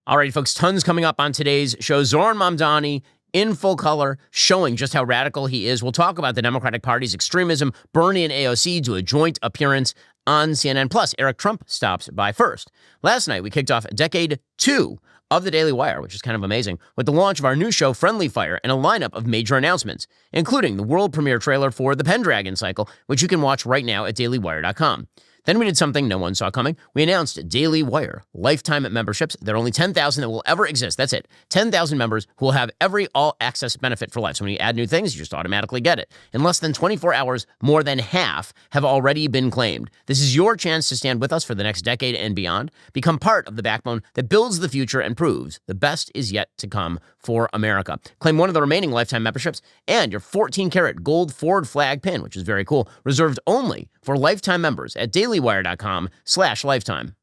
All right, folks, tons coming up on today's show. Zohran Mamdani in full color, showing just how radical he is. We'll talk about the Democratic Party's extremism. Bernie and AOC do a joint appearance on CNN. Plus, Eric Trump stops by first. Last night, we kicked off decade 2 of The Daily Wire, which is kind of amazing, with the launch of our new show, Friendly Fire, and a lineup of major announcements, including the world premiere trailer for The Pendragon Cycle, which you can watch right now at dailywire.com. Then we did something no one saw coming. We announced Daily Wire lifetime memberships. There are only 10,000 that will ever exist. That's it. 10,000 members who will have every all-access benefit for life. So when you add new things, you just automatically get it. In less than 24 hours, more than half have already been claimed. This is your chance to stand with us for the next decade and beyond. Become part of the backbone that builds the future and proves the best is yet to come for America. Claim one of the remaining lifetime memberships and your 14-karat gold Ford flag pin, which is very cool, reserved only for lifetime members at dailywire.com/lifetime.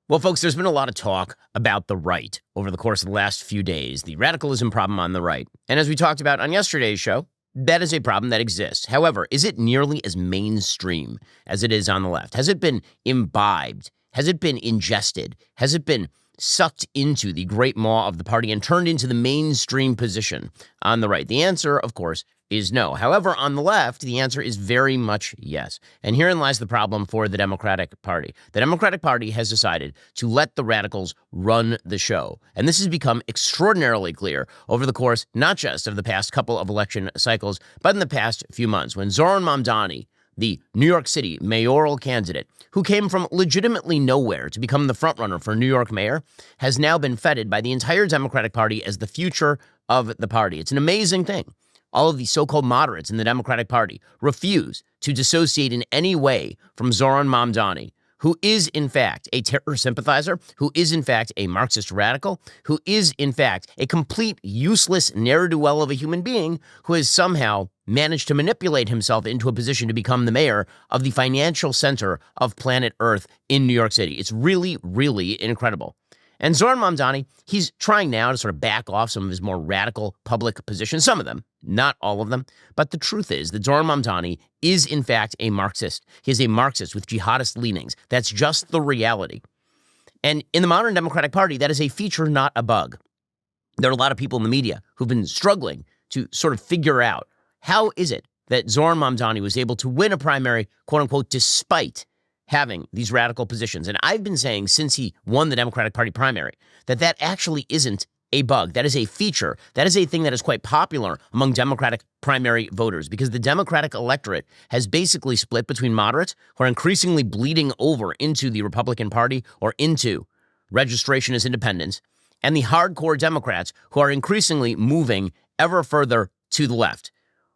Well, folks, there's been a lot of talk about the right over the course of the last few days, the radicalism problem on the right. And as we talked about on yesterday's show, that is a problem that exists. However, is it nearly as mainstream as it is on the left? Has it been imbibed? Has it been ingested? Has it been sucked into the great maw of the party and turned into the mainstream position on the right? The answer, of course, is no. However, on the left, the answer is very much yes. And herein lies the problem for the Democratic Party. The Democratic Party has decided to let the radicals run the show. And this has become extraordinarily clear over the course, not just of the past couple of election cycles, but in the past few months, when Zohran Mamdani, the New York City mayoral candidate, who came from legitimately nowhere to become the frontrunner for New York mayor, has now been feted by the entire Democratic Party as the future of the party. It's an amazing thing. All of the so-called moderates in the Democratic Party refuse to dissociate in any way from Zohran Mamdani, who is, in fact, a terror sympathizer, who is, in fact, a Marxist radical, who is, in fact, a complete useless ne'er-do-well of a human being who has somehow managed to manipulate himself into a position to become the mayor of the financial center of planet Earth in New York City. It's really, really incredible. And Zohran Mamdani, he's trying now to sort of back off some of his more radical public positions, some of them, not all of them. But the truth is that Zohran Mamdani is, in fact, a Marxist. He is a Marxist with jihadist leanings. That's just the reality. And in the modern Democratic Party, that is a feature, not a bug. There are a lot of people in the media who've been struggling to sort of figure out how is it that Zohran Mamdani was able to win a primary, quote unquote, despite having these radical positions. And I've been saying since he won the Democratic Party primary that that actually isn't a bug. That is a feature. That is a thing that is quite popular among Democratic primary voters because the Democratic electorate has basically split between moderates who are increasingly bleeding over into the Republican Party or into registration as independents and the hardcore Democrats who are increasingly moving ever further to the left.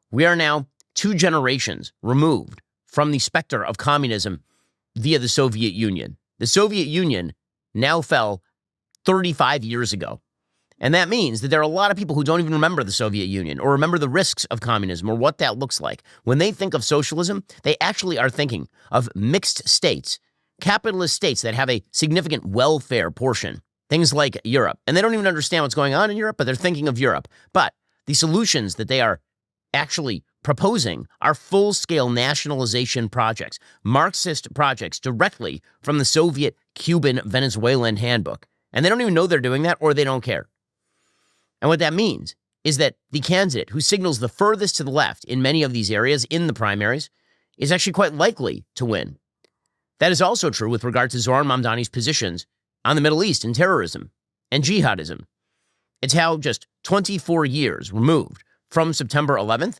We are now 2 generations removed from the specter of communism via the Soviet Union. The Soviet Union now fell 35 years ago. And that means that there are a lot of people who don't even remember the Soviet Union or remember the risks of communism or what that looks like. When they think of socialism, they actually are thinking of mixed states, capitalist states that have a significant welfare portion, things like Europe. And they don't even understand what's going on in Europe, but they're thinking of Europe. But the solutions that they are actually proposing are full-scale nationalization projects, Marxist projects directly from the Soviet, Cuban, Venezuelan handbook. And they don't even know they're doing that or they don't care. And what that means is that the candidate who signals the furthest to the left in many of these areas in the primaries is actually quite likely to win. That is also true with regard to Zohran Mamdani's positions on the Middle East and terrorism and jihadism. It's how just 24 years removed from September 11th,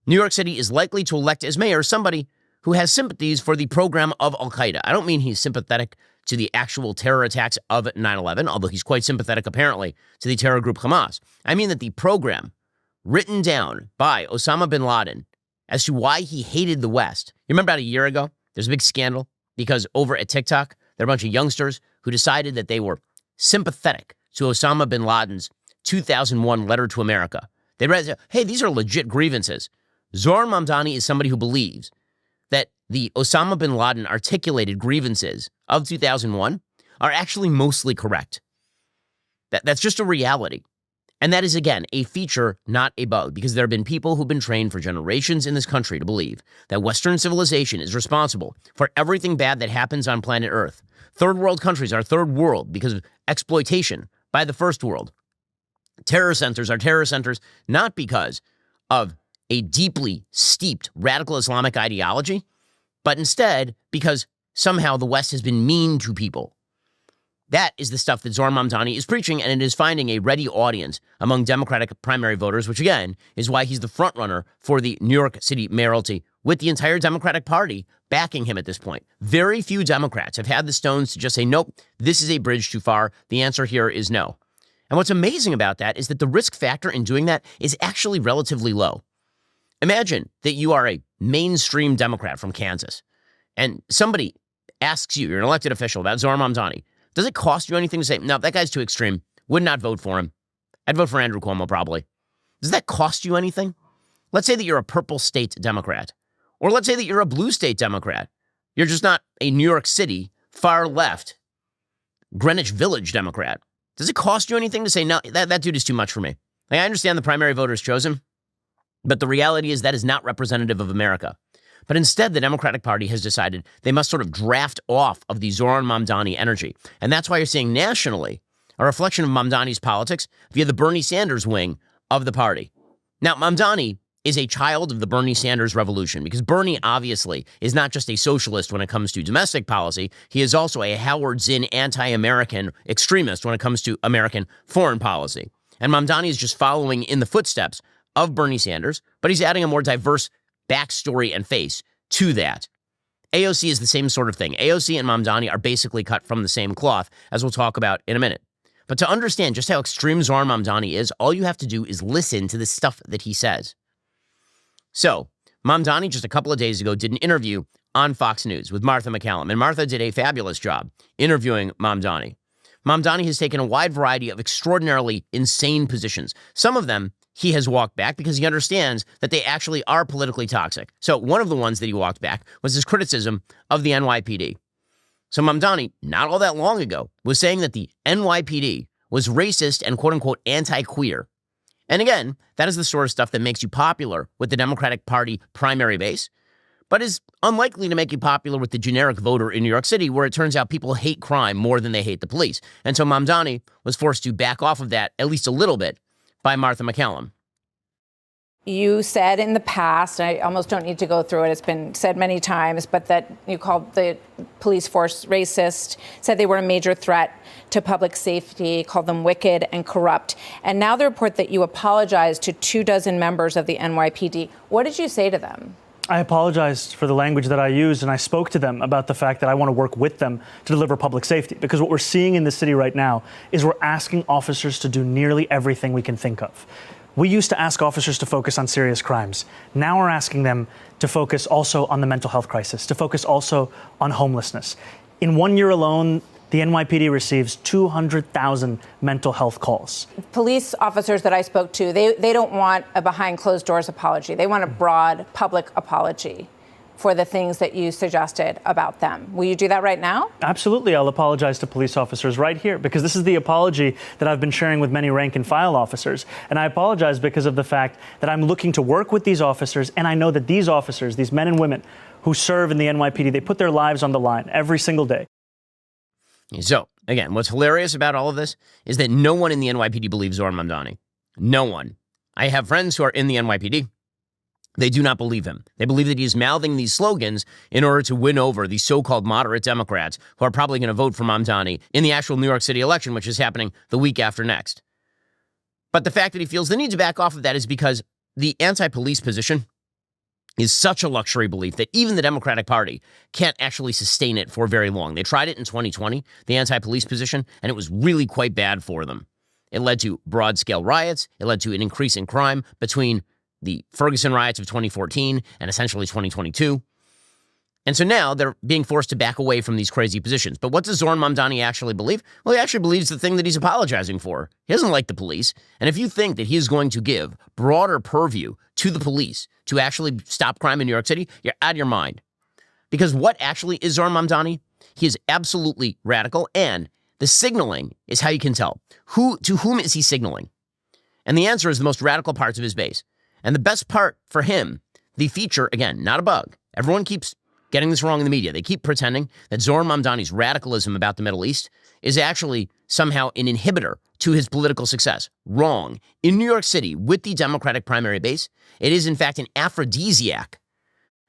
New York City is likely to elect as mayor somebody who has sympathies for the program of al-Qaeda. I don't mean he's sympathetic to the actual terror attacks of 9/11, although he's quite sympathetic, apparently, to the terror group Hamas. I mean that the program written down by Osama bin Laden as to why he hated the West. You remember about a year ago, there's a big scandal because over at TikTok, there are a bunch of youngsters who decided that they were sympathetic to Osama bin Laden's 2001 letter to America. They read, hey, these are legit grievances. Zohran Mamdani is somebody who believes that the Osama bin Laden articulated grievances of 2001 are actually mostly correct. That's just a reality. And that is, again, a feature, not a bug, because there have been people who've been trained for generations in this country to believe that Western civilization is responsible for everything bad that happens on planet Earth. Third world countries are third world because of exploitation by the first world. Terror centers are terror centers not because of a deeply steeped radical Islamic ideology, but instead because somehow the West has been mean to people. That is the stuff that Zohran Mamdani is preaching, and it is finding a ready audience among Democratic primary voters, which again is why he's the frontrunner for the New York City mayoralty, with the entire Democratic Party backing him at this point. Very few Democrats have had the stones to just say, nope, this is a bridge too far. The answer here is no. And what's amazing about that is that the risk factor in doing that is actually relatively low. Imagine that you are a mainstream Democrat from Kansas, and somebody asks you, you're an elected official, about Zohran Mamdani. Does it cost you anything to say, no, that guy's too extreme, would not vote for him? I'd vote for Andrew Cuomo, probably. Does that cost you anything? Let's say that you're a purple state Democrat, or let's say that you're a blue state Democrat. You're just not a New York City, far left, Greenwich Village Democrat. Does it cost you anything to say, no, that dude is too much for me? Like, I understand the primary voters chose him, but the reality is that is not representative of America. But instead, the Democratic Party has decided they must sort of draft off of the Zohran Mamdani energy. And that's why you're seeing nationally a reflection of Mamdani's politics via the Bernie Sanders wing of the party. Now, Mamdani is a child of the Bernie Sanders revolution, because Bernie obviously is not just a socialist when it comes to domestic policy. He is also a Howard Zinn anti-American extremist when it comes to American foreign policy. And Mamdani is just following in the footsteps of Bernie Sanders, but he's adding a more diverse backstory and face to that. AOC is the same sort of thing. AOC and Mamdani are basically cut from the same cloth, as we'll talk about in a minute. But to understand just how extreme Zohran Mamdani is, all you have to do is listen to the stuff that he says. So, Mamdani just a couple of days ago did an interview on Fox News with Martha McCallum, and Martha did a fabulous job interviewing Mamdani. Mamdani has taken a wide variety of extraordinarily insane positions. Some of them he has walked back because he understands that they actually are politically toxic. So one of the ones that he walked back was his criticism of the NYPD. So Mamdani, not all that long ago, was saying that the NYPD was racist and quote-unquote anti-queer. And again, that is the sort of stuff that makes you popular with the Democratic Party primary base, but is unlikely to make you popular with the generic voter in New York City, where it turns out people hate crime more than they hate the police. And so Mamdani was forced to back off of that at least a little bit by Martha McCallum. You said in the past, I almost don't need to go through it, it's been said many times, but that you called the police force racist, said they were a major threat to public safety, called them wicked and corrupt. And now the report that you apologized to 24 members of the NYPD. What did you say to them? I apologized for the language that I used, and I spoke to them about the fact that I want to work with them to deliver public safety. Because what we're seeing in the city right now is we're asking officers to do nearly everything we can think of. We used to ask officers to focus on serious crimes. Now we're asking them to focus also on the mental health crisis, to focus also on homelessness. In 1 year alone, the NYPD receives 200,000 mental health calls. Police Officers that I spoke to, they don't want a behind closed doors apology. They want a broad public apology for the things that you suggested about them. Will you do that right now? Absolutely. I'll apologize to police officers right here, because this is the apology that I've been sharing with many rank and file officers. And I apologize because of the fact that I'm looking to work with these officers, and I know that these officers, these men and women who serve in the NYPD, they put their lives on the line every single day. So, again, what's hilarious about all of this is that no one in the NYPD believes Zohran Mamdani. No one. I have friends who are in the NYPD. They do not believe him. They believe that he is mouthing these slogans in order to win over the so-called moderate Democrats who are probably going to vote for Mamdani in the actual New York City election, which is happening the week after next. But the fact that he feels the need to back off of that is because the anti-police position is such a luxury belief that even the Democratic Party can't actually sustain it for very long. They tried it in 2020, the anti-police position, and it was really quite bad for them. It led to broad-scale riots. It led to an increase in crime between the Ferguson riots of 2014 and essentially 2022. And so now they're being forced to back away from these crazy positions. But what does Zohran Mamdani actually believe? Well, he actually believes the thing that he's apologizing for. He doesn't like the police. And if you think that he is going to give broader purview to the police to actually stop crime in New York City, you're out of your mind. Because what actually is Zohran Mamdani? He is absolutely radical, and the signaling is how you can tell. To whom is he signaling? And the answer is the most radical parts of his base. And the best part for him, the feature, again, not a bug. Everyone keeps getting this wrong in the media. They keep pretending that Zohran Mamdani's radicalism about the Middle East is actually somehow an inhibitor to his political success. Wrong. In New York City, with the Democratic primary base, it is in fact an aphrodisiac.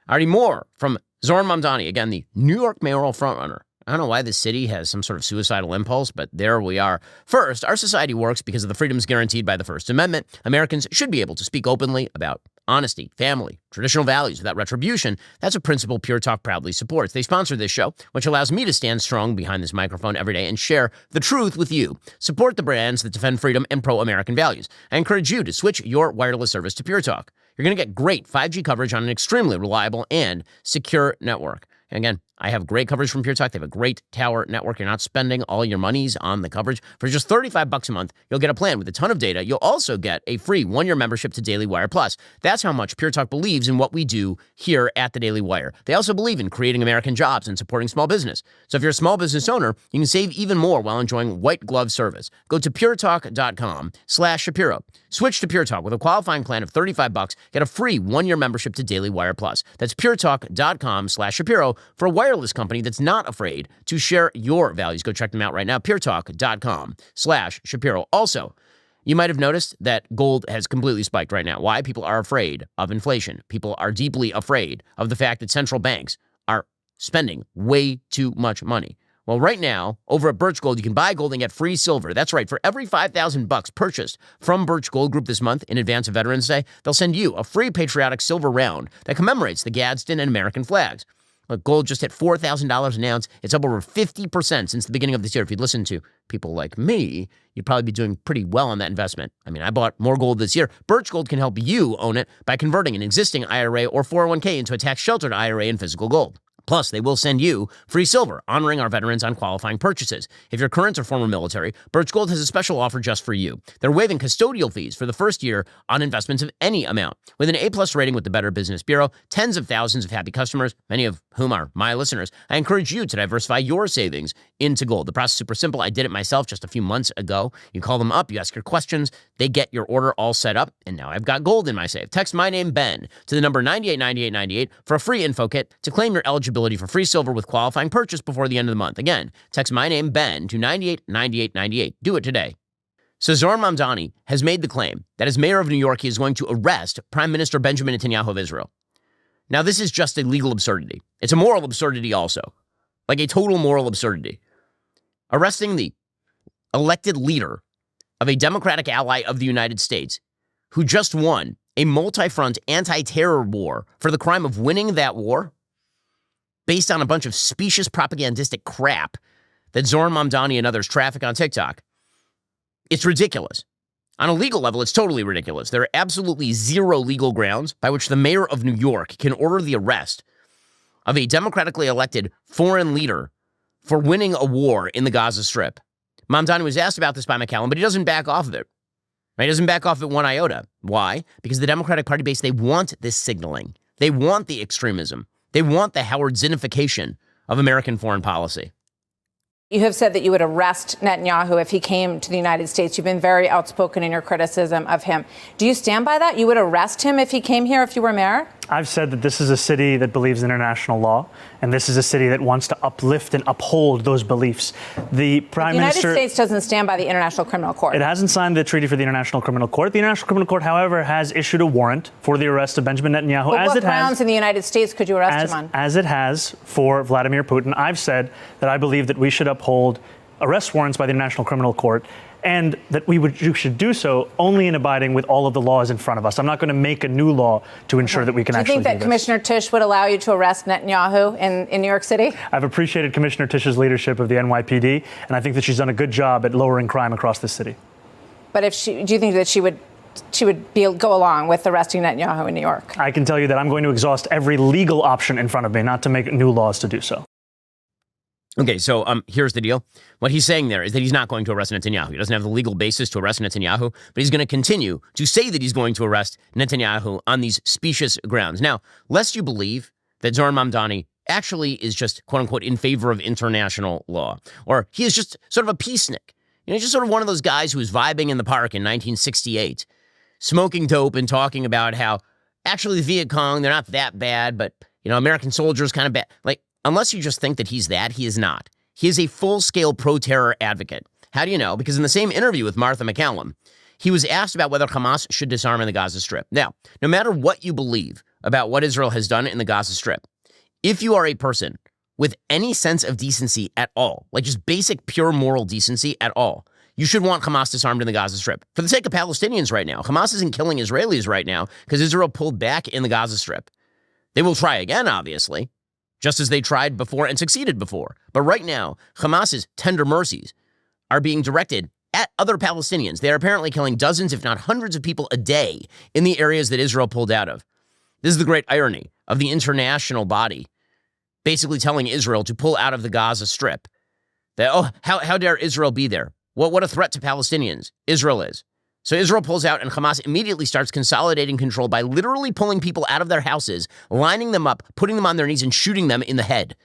Already more from Zohran Mamdani, again, the New York mayoral frontrunner. I don't know why this city has some sort of suicidal impulse, but there we are. First, our society works because of the freedoms guaranteed by the First Amendment. Americans should be able to speak openly about honesty, family, traditional values without retribution. That's a principle Pure Talk proudly supports. They sponsor this show, which allows me to stand strong behind this microphone every day and share the truth with you. Support the brands that defend freedom and pro-American values. I encourage you to switch your wireless service to Pure Talk. You're going to get great 5G coverage on an extremely reliable and secure network. And again, I have great coverage from Pure Talk. They have a great tower network. You're not spending all your monies on the coverage. For just $35 a month, you'll get a plan with a ton of data. You'll also get a free one-year membership to Daily Wire Plus. That's how much Pure Talk believes in what we do here at the Daily Wire. They also believe in creating American jobs and supporting small business. So if you're a small business owner, you can save even more while enjoying white glove service. Go to puretalk.com/Shapiro. Switch to Pure Talk with a qualifying plan of $35. Get a free one-year membership to Daily Wire Plus. That's puretalk.com/Shapiro for a wireless company that's not afraid to share your values. Go check them out right now. puretalk.com/Shapiro. Also, you might have noticed that gold has completely spiked right now. Why? People are afraid of inflation. People are deeply afraid of the fact that central banks are spending way too much money. Well, right now, over at Birch Gold, you can buy gold and get free silver. That's right. For every $5,000 purchased from Birch Gold Group this month in advance of Veterans Day, they'll send you a free patriotic silver round that commemorates the Gadsden and American flags. Look, gold just hit $4,000 an ounce. It's up over 50% since the beginning of this year. If you'd listen to people like me, you'd probably be doing pretty well on that investment. I mean, I bought more gold this year. Birch Gold can help you own it by converting an existing IRA or 401k into a tax-sheltered IRA in physical gold. Plus, they will send you free silver, honoring our veterans on qualifying purchases. If you're current or former military, Birch Gold has a special offer just for you. They're waiving custodial fees for the first year on investments of any amount. With an A-plus rating with the Better Business Bureau, tens of thousands of happy customers, many of whom are my listeners, I encourage you to diversify your savings into gold. The process is super simple. I did it myself just a few months ago. You call them up, you ask your questions, they get your order all set up, and now I've got gold in my safe. Text my name, Ben, to the number 989898 for a free info kit to claim your eligibility for free silver with qualifying purchase before the end of the month. Again, text my name, Ben, to 989898. Do it today. So Zohran Mamdani has made the claim that as mayor of New York, he is going to arrest Prime Minister Benjamin Netanyahu of Israel. Now, this is just a legal absurdity. It's a moral absurdity also, like a total moral absurdity. Arresting the elected leader of a Democratic ally of the United States who just won a multi-front anti-terror war for the crime of winning that war based on a bunch of specious propagandistic crap that Zohran Mamdani and others traffic on TikTok. It's ridiculous. On a legal level, it's totally ridiculous. There are absolutely zero legal grounds by which the mayor of New York can order the arrest of a democratically elected foreign leader for winning a war in the Gaza Strip. Mamdani was asked about this by McCallum, but he doesn't back off of it. Right? He doesn't back off it one iota. Why? Because the Democratic Party base, they want this signaling. They want the extremism. They want the Howard Zinnification of American foreign policy. You have said that you would arrest Netanyahu if he came to the United States. You've been very outspoken in your criticism of him. Do you stand by that? You would arrest him if he came here, if you were mayor? I've said that this is a city that believes in international law, and this is a city that wants to uplift and uphold those beliefs. The Prime Minister... The United States doesn't stand by the International Criminal Court. It hasn't signed the treaty for the International Criminal Court. The International Criminal Court, however, has issued a warrant for the arrest of Benjamin Netanyahu. But what grounds in the United States could you arrest him on? As it has for Vladimir Putin. I've said that I believe that we should uphold arrest warrants by the International Criminal Court, and that you should do so only in abiding with all of the laws in front of us. I'm not going to make a new law to ensure that we can actually do this. Do you think that Commissioner Tisch would allow you to arrest Netanyahu in New York City? I've appreciated Commissioner Tisch's leadership of the NYPD, and I think that she's done a good job at lowering crime across the city. But do you think that she would go along with arresting Netanyahu in New York? I can tell you that I'm going to exhaust every legal option in front of me, not to make new laws to do so. Okay, so here's the deal. What he's saying there is that he's not going to arrest Netanyahu. He doesn't have the legal basis to arrest Netanyahu, but he's going to continue to say that he's going to arrest Netanyahu on these specious grounds. Now, lest you believe that Zohran Mamdani actually is just, quote unquote, in favor of international law, or he is just sort of a peacenik. You know, he's just sort of one of those guys who was vibing in the park in 1968, smoking dope and talking about how actually the Viet Cong, they're not that bad, but American soldiers kind of bad. Like, unless you just think that he's that, he is not. He is a full-scale pro-terror advocate. How do you know? Because in the same interview with Martha McCallum, he was asked about whether Hamas should disarm in the Gaza Strip. Now, no matter what you believe about what Israel has done in the Gaza Strip, if you are a person with any sense of decency at all, like just basic pure moral decency at all, you should want Hamas disarmed in the Gaza Strip. For the sake of Palestinians right now, Hamas isn't killing Israelis right now because Israel pulled back in the Gaza Strip. They will try again, obviously, just as they tried before and succeeded before. But right now, Hamas's tender mercies are being directed at other Palestinians. They are apparently killing dozens, if not hundreds of people a day in the areas that Israel pulled out of. This is the great irony of the international body basically telling Israel to pull out of the Gaza Strip. That, how dare Israel be there? What a threat to Palestinians Israel is. So Israel pulls out and Hamas immediately starts consolidating control by literally pulling people out of their houses, lining them up, putting them on their knees and shooting them in the head.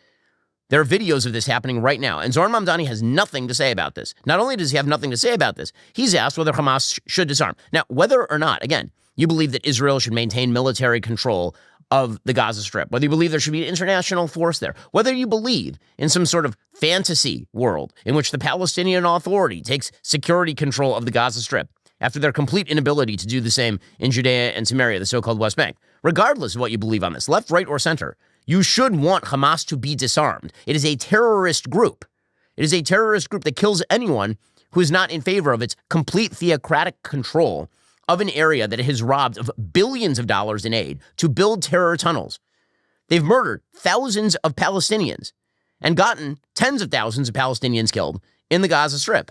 There are videos of this happening right now. And Zohran Mamdani has nothing to say about this. Not only does he have nothing to say about this, he's asked whether Hamas should disarm. Now, whether or not, again, you believe that Israel should maintain military control of the Gaza Strip, whether you believe there should be an international force there, whether you believe in some sort of fantasy world in which the Palestinian Authority takes security control of the Gaza Strip after their complete inability to do the same in Judea and Samaria, the so-called West Bank. Regardless of what you believe on this, left, right, or center, you should want Hamas to be disarmed. It is a terrorist group. It is a terrorist group that kills anyone who is not in favor of its complete theocratic control of an area that it has robbed of billions of dollars in aid to build terror tunnels. They've murdered thousands of Palestinians and gotten tens of thousands of Palestinians killed in the Gaza Strip.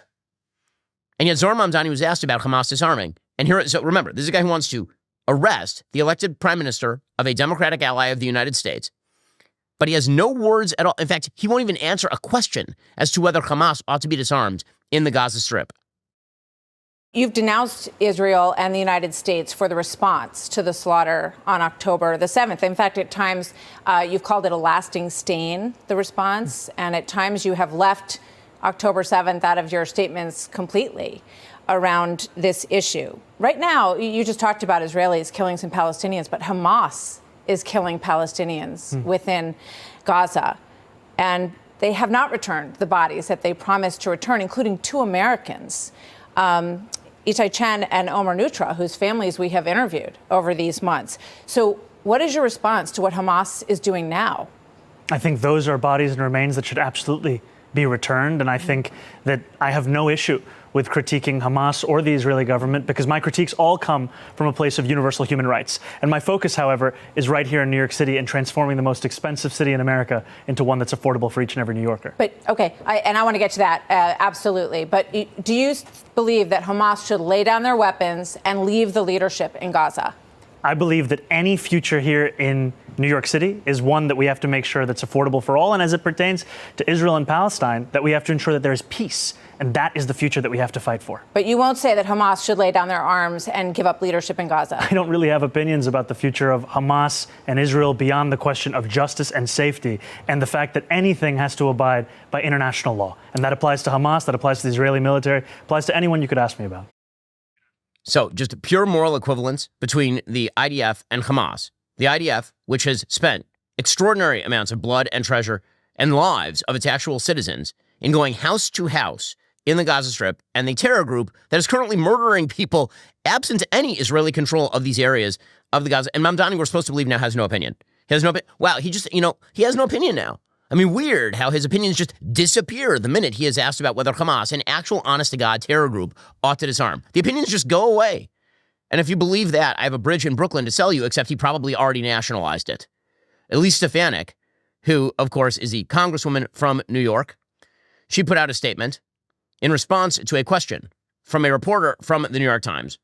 And yet Zohran Mamdani was asked about Hamas disarming. And so remember, this is a guy who wants to arrest the elected prime minister of a Democratic ally of the United States. But he has no words at all. In fact, he won't even answer a question as to whether Hamas ought to be disarmed in the Gaza Strip. You've denounced Israel and the United States for the response to the slaughter on October the 7th. In fact, at times you've called it a lasting stain, the response, and at times you have left October 7th out of your statements completely around this issue. Right now, you just talked about Israelis killing some Palestinians, but Hamas is killing Palestinians within Gaza. And they have not returned the bodies that they promised to return, including 2 Americans. Itai Chen and Omer Nutra, whose families we have interviewed over these months. So what is your response to what Hamas is doing now? I think those are bodies and remains that should absolutely be returned. And I think that I have no issue with critiquing Hamas or the Israeli government because my critiques all come from a place of universal human rights. And my focus, however, is right here in New York City and transforming the most expensive city in America into one that's affordable for each and every New Yorker. But, okay, I want to get to that, absolutely. But do you believe that Hamas should lay down their weapons and leave the leadership in Gaza? I believe that any future here in New York City is one that we have to make sure that's affordable for all. And as it pertains to Israel and Palestine, that we have to ensure that there is peace. And that is the future that we have to fight for. But you won't say that Hamas should lay down their arms and give up leadership in Gaza. I don't really have opinions about the future of Hamas and Israel beyond the question of justice and safety and the fact that anything has to abide by international law. And that applies to Hamas, that applies to the Israeli military, applies to anyone you could ask me about. So just a pure moral equivalence between the IDF and Hamas. The IDF, which has spent extraordinary amounts of blood and treasure and lives of its actual citizens in going house to house in the Gaza Strip, and the terror group that is currently murdering people absent any Israeli control of these areas of the Gaza. And Mamdani, we're supposed to believe now, has no opinion. He has no opinion. Wow, he has no opinion now. I mean, weird how his opinions just disappear the minute he is asked about whether Hamas, an actual honest-to-God terror group, ought to disarm. The opinions just go away. And if you believe that, I have a bridge in Brooklyn to sell you, except he probably already nationalized it. Elise Stefanik, who, of course, is the congresswoman from New York, she put out a statement in response to a question from a reporter from the New York Times.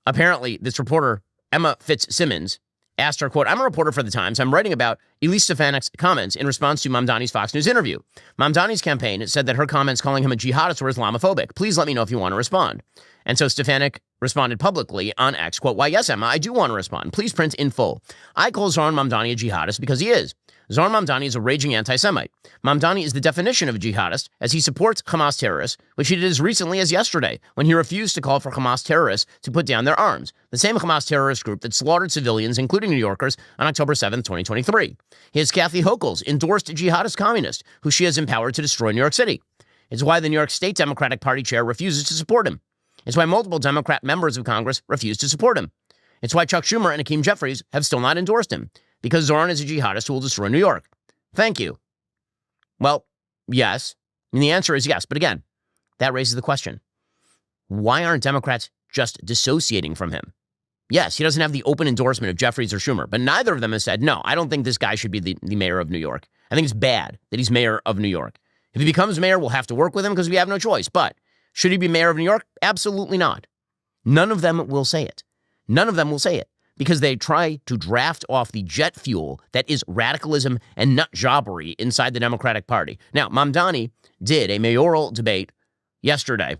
Apparently, this reporter, Emma Fitzsimmons, asked her, quote, "I'm a reporter for the Times. I'm writing about Elise Stefanik's comments in response to Mamdani's Fox News interview. Mamdani's campaign said that her comments calling him a jihadist were Islamophobic. Please let me know if you want to respond." And so Stefanik responded publicly on X, quote, "Why, yes, Emma, I do want to respond. Please print in full. I call Zohran Mamdani a jihadist because he is. Zohran Mamdani is a raging anti-Semite. Mamdani is the definition of a jihadist, as he supports Hamas terrorists, which he did as recently as yesterday, when he refused to call for Hamas terrorists to put down their arms, the same Hamas terrorist group that slaughtered civilians, including New Yorkers, on October 7th, 2023. His Kathy Hochul's endorsed jihadist communist, who she has empowered to destroy New York City. It's why the New York State Democratic Party chair refuses to support him. It's why multiple Democrat members of Congress refuse to support him. It's why Chuck Schumer and Hakeem Jeffries have still not endorsed him, because Zohran is a jihadist who will destroy New York. Thank you." Well, yes. And the answer is yes. But again, that raises the question. Why aren't Democrats just dissociating from him? Yes, he doesn't have the open endorsement of Jeffries or Schumer, but neither of them has said, no, I don't think this guy should be the mayor of New York. I think it's bad that he's mayor of New York. If he becomes mayor, we'll have to work with him because we have no choice. But should he be mayor of New York? Absolutely not. None of them will say it. None of them will say it because they try to draft off the jet fuel that is radicalism and nut jobbery inside the Democratic Party. Now, Mamdani did a mayoral debate yesterday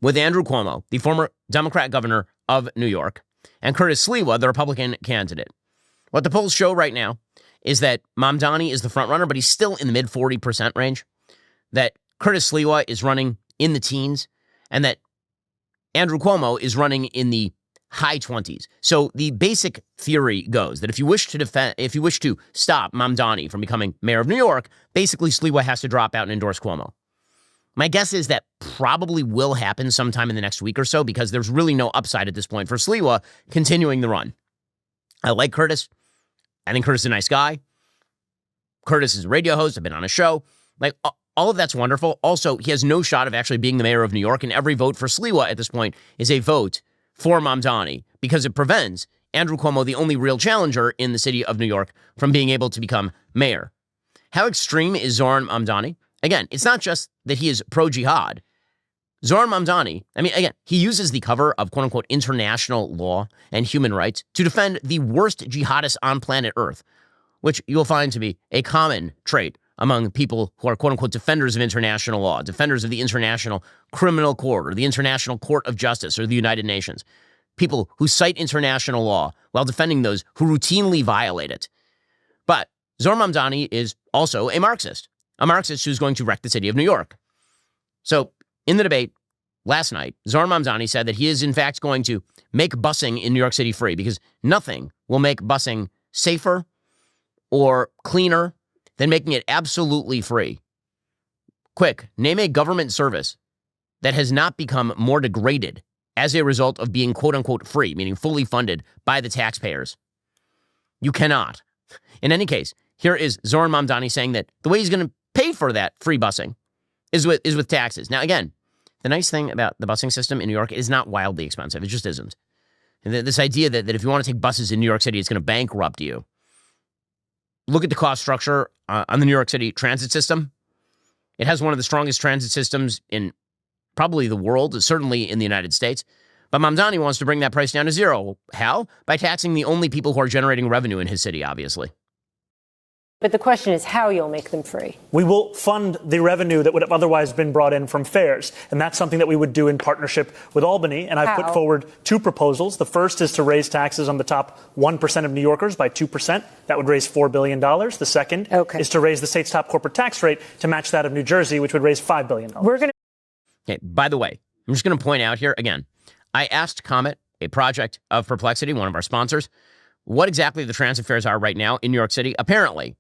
with Andrew Cuomo, the former Democrat governor of New York, and Curtis Sliwa, the Republican candidate. What the polls show right now is that Mamdani is the front runner, but he's still in the mid 40% range, that Curtis Sliwa is running in the teens, and that Andrew Cuomo is running in the high 20s. So the basic theory goes that if you wish to stop Mamdani from becoming mayor of New York, basically Sliwa has to drop out and endorse Cuomo. My guess is that probably will happen sometime in the next week or so because there's really no upside at this point for Sliwa continuing the run. I like Curtis. I think Curtis is a nice guy. Curtis is a radio host. I've been on a show. Like, all of that's wonderful. Also, he has no shot of actually being the mayor of New York, and every vote for Sliwa at this point is a vote for Mamdani because it prevents Andrew Cuomo, the only real challenger in the city of New York, from being able to become mayor. How extreme is Zohran Mamdani? Again, it's not just that he is pro-jihad. Zohran Mamdani, again, he uses the cover of quote-unquote international law and human rights to defend the worst jihadists on planet Earth, which you'll find to be a common trait among people who are quote-unquote defenders of international law, defenders of the International Criminal Court or the International Court of Justice or the United Nations, people who cite international law while defending those who routinely violate it. But Zohran Mamdani is also a Marxist who's going to wreck the city of New York. So in the debate last night, Zohran Mamdani said that he is in fact going to make busing in New York City free because nothing will make busing safer or cleaner than making it absolutely free. Quick, name a government service that has not become more degraded as a result of being quote-unquote free, meaning fully funded by the taxpayers. You cannot. In any case, here is Zohran Mamdani saying that the way he's going to pay for that free busing is with taxes. Now, again, the nice thing about the busing system in New York is not wildly expensive. It just isn't. And this idea that if you want to take buses in New York City, it's going to bankrupt you. Look at the cost structure on the New York City transit system. It has one of the strongest transit systems in probably the world, certainly in the United States. But Mamdani wants to bring that price down to zero. How? By taxing the only people who are generating revenue in his city, obviously. But the question is how you'll make them free. We will fund the revenue that would have otherwise been brought in from fares. And that's something that we would do in partnership with Albany. And I've put forward two proposals. The first is to raise taxes on the top 1% of New Yorkers by 2%. That would raise $4 billion. The second is to raise the state's top corporate tax rate to match that of New Jersey, which would raise $5 billion. Okay, by the way, I'm just going to point out here again, I asked Comet, a project of Perplexity, one of our sponsors, what exactly the transit fares are right now in New York City. Apparently,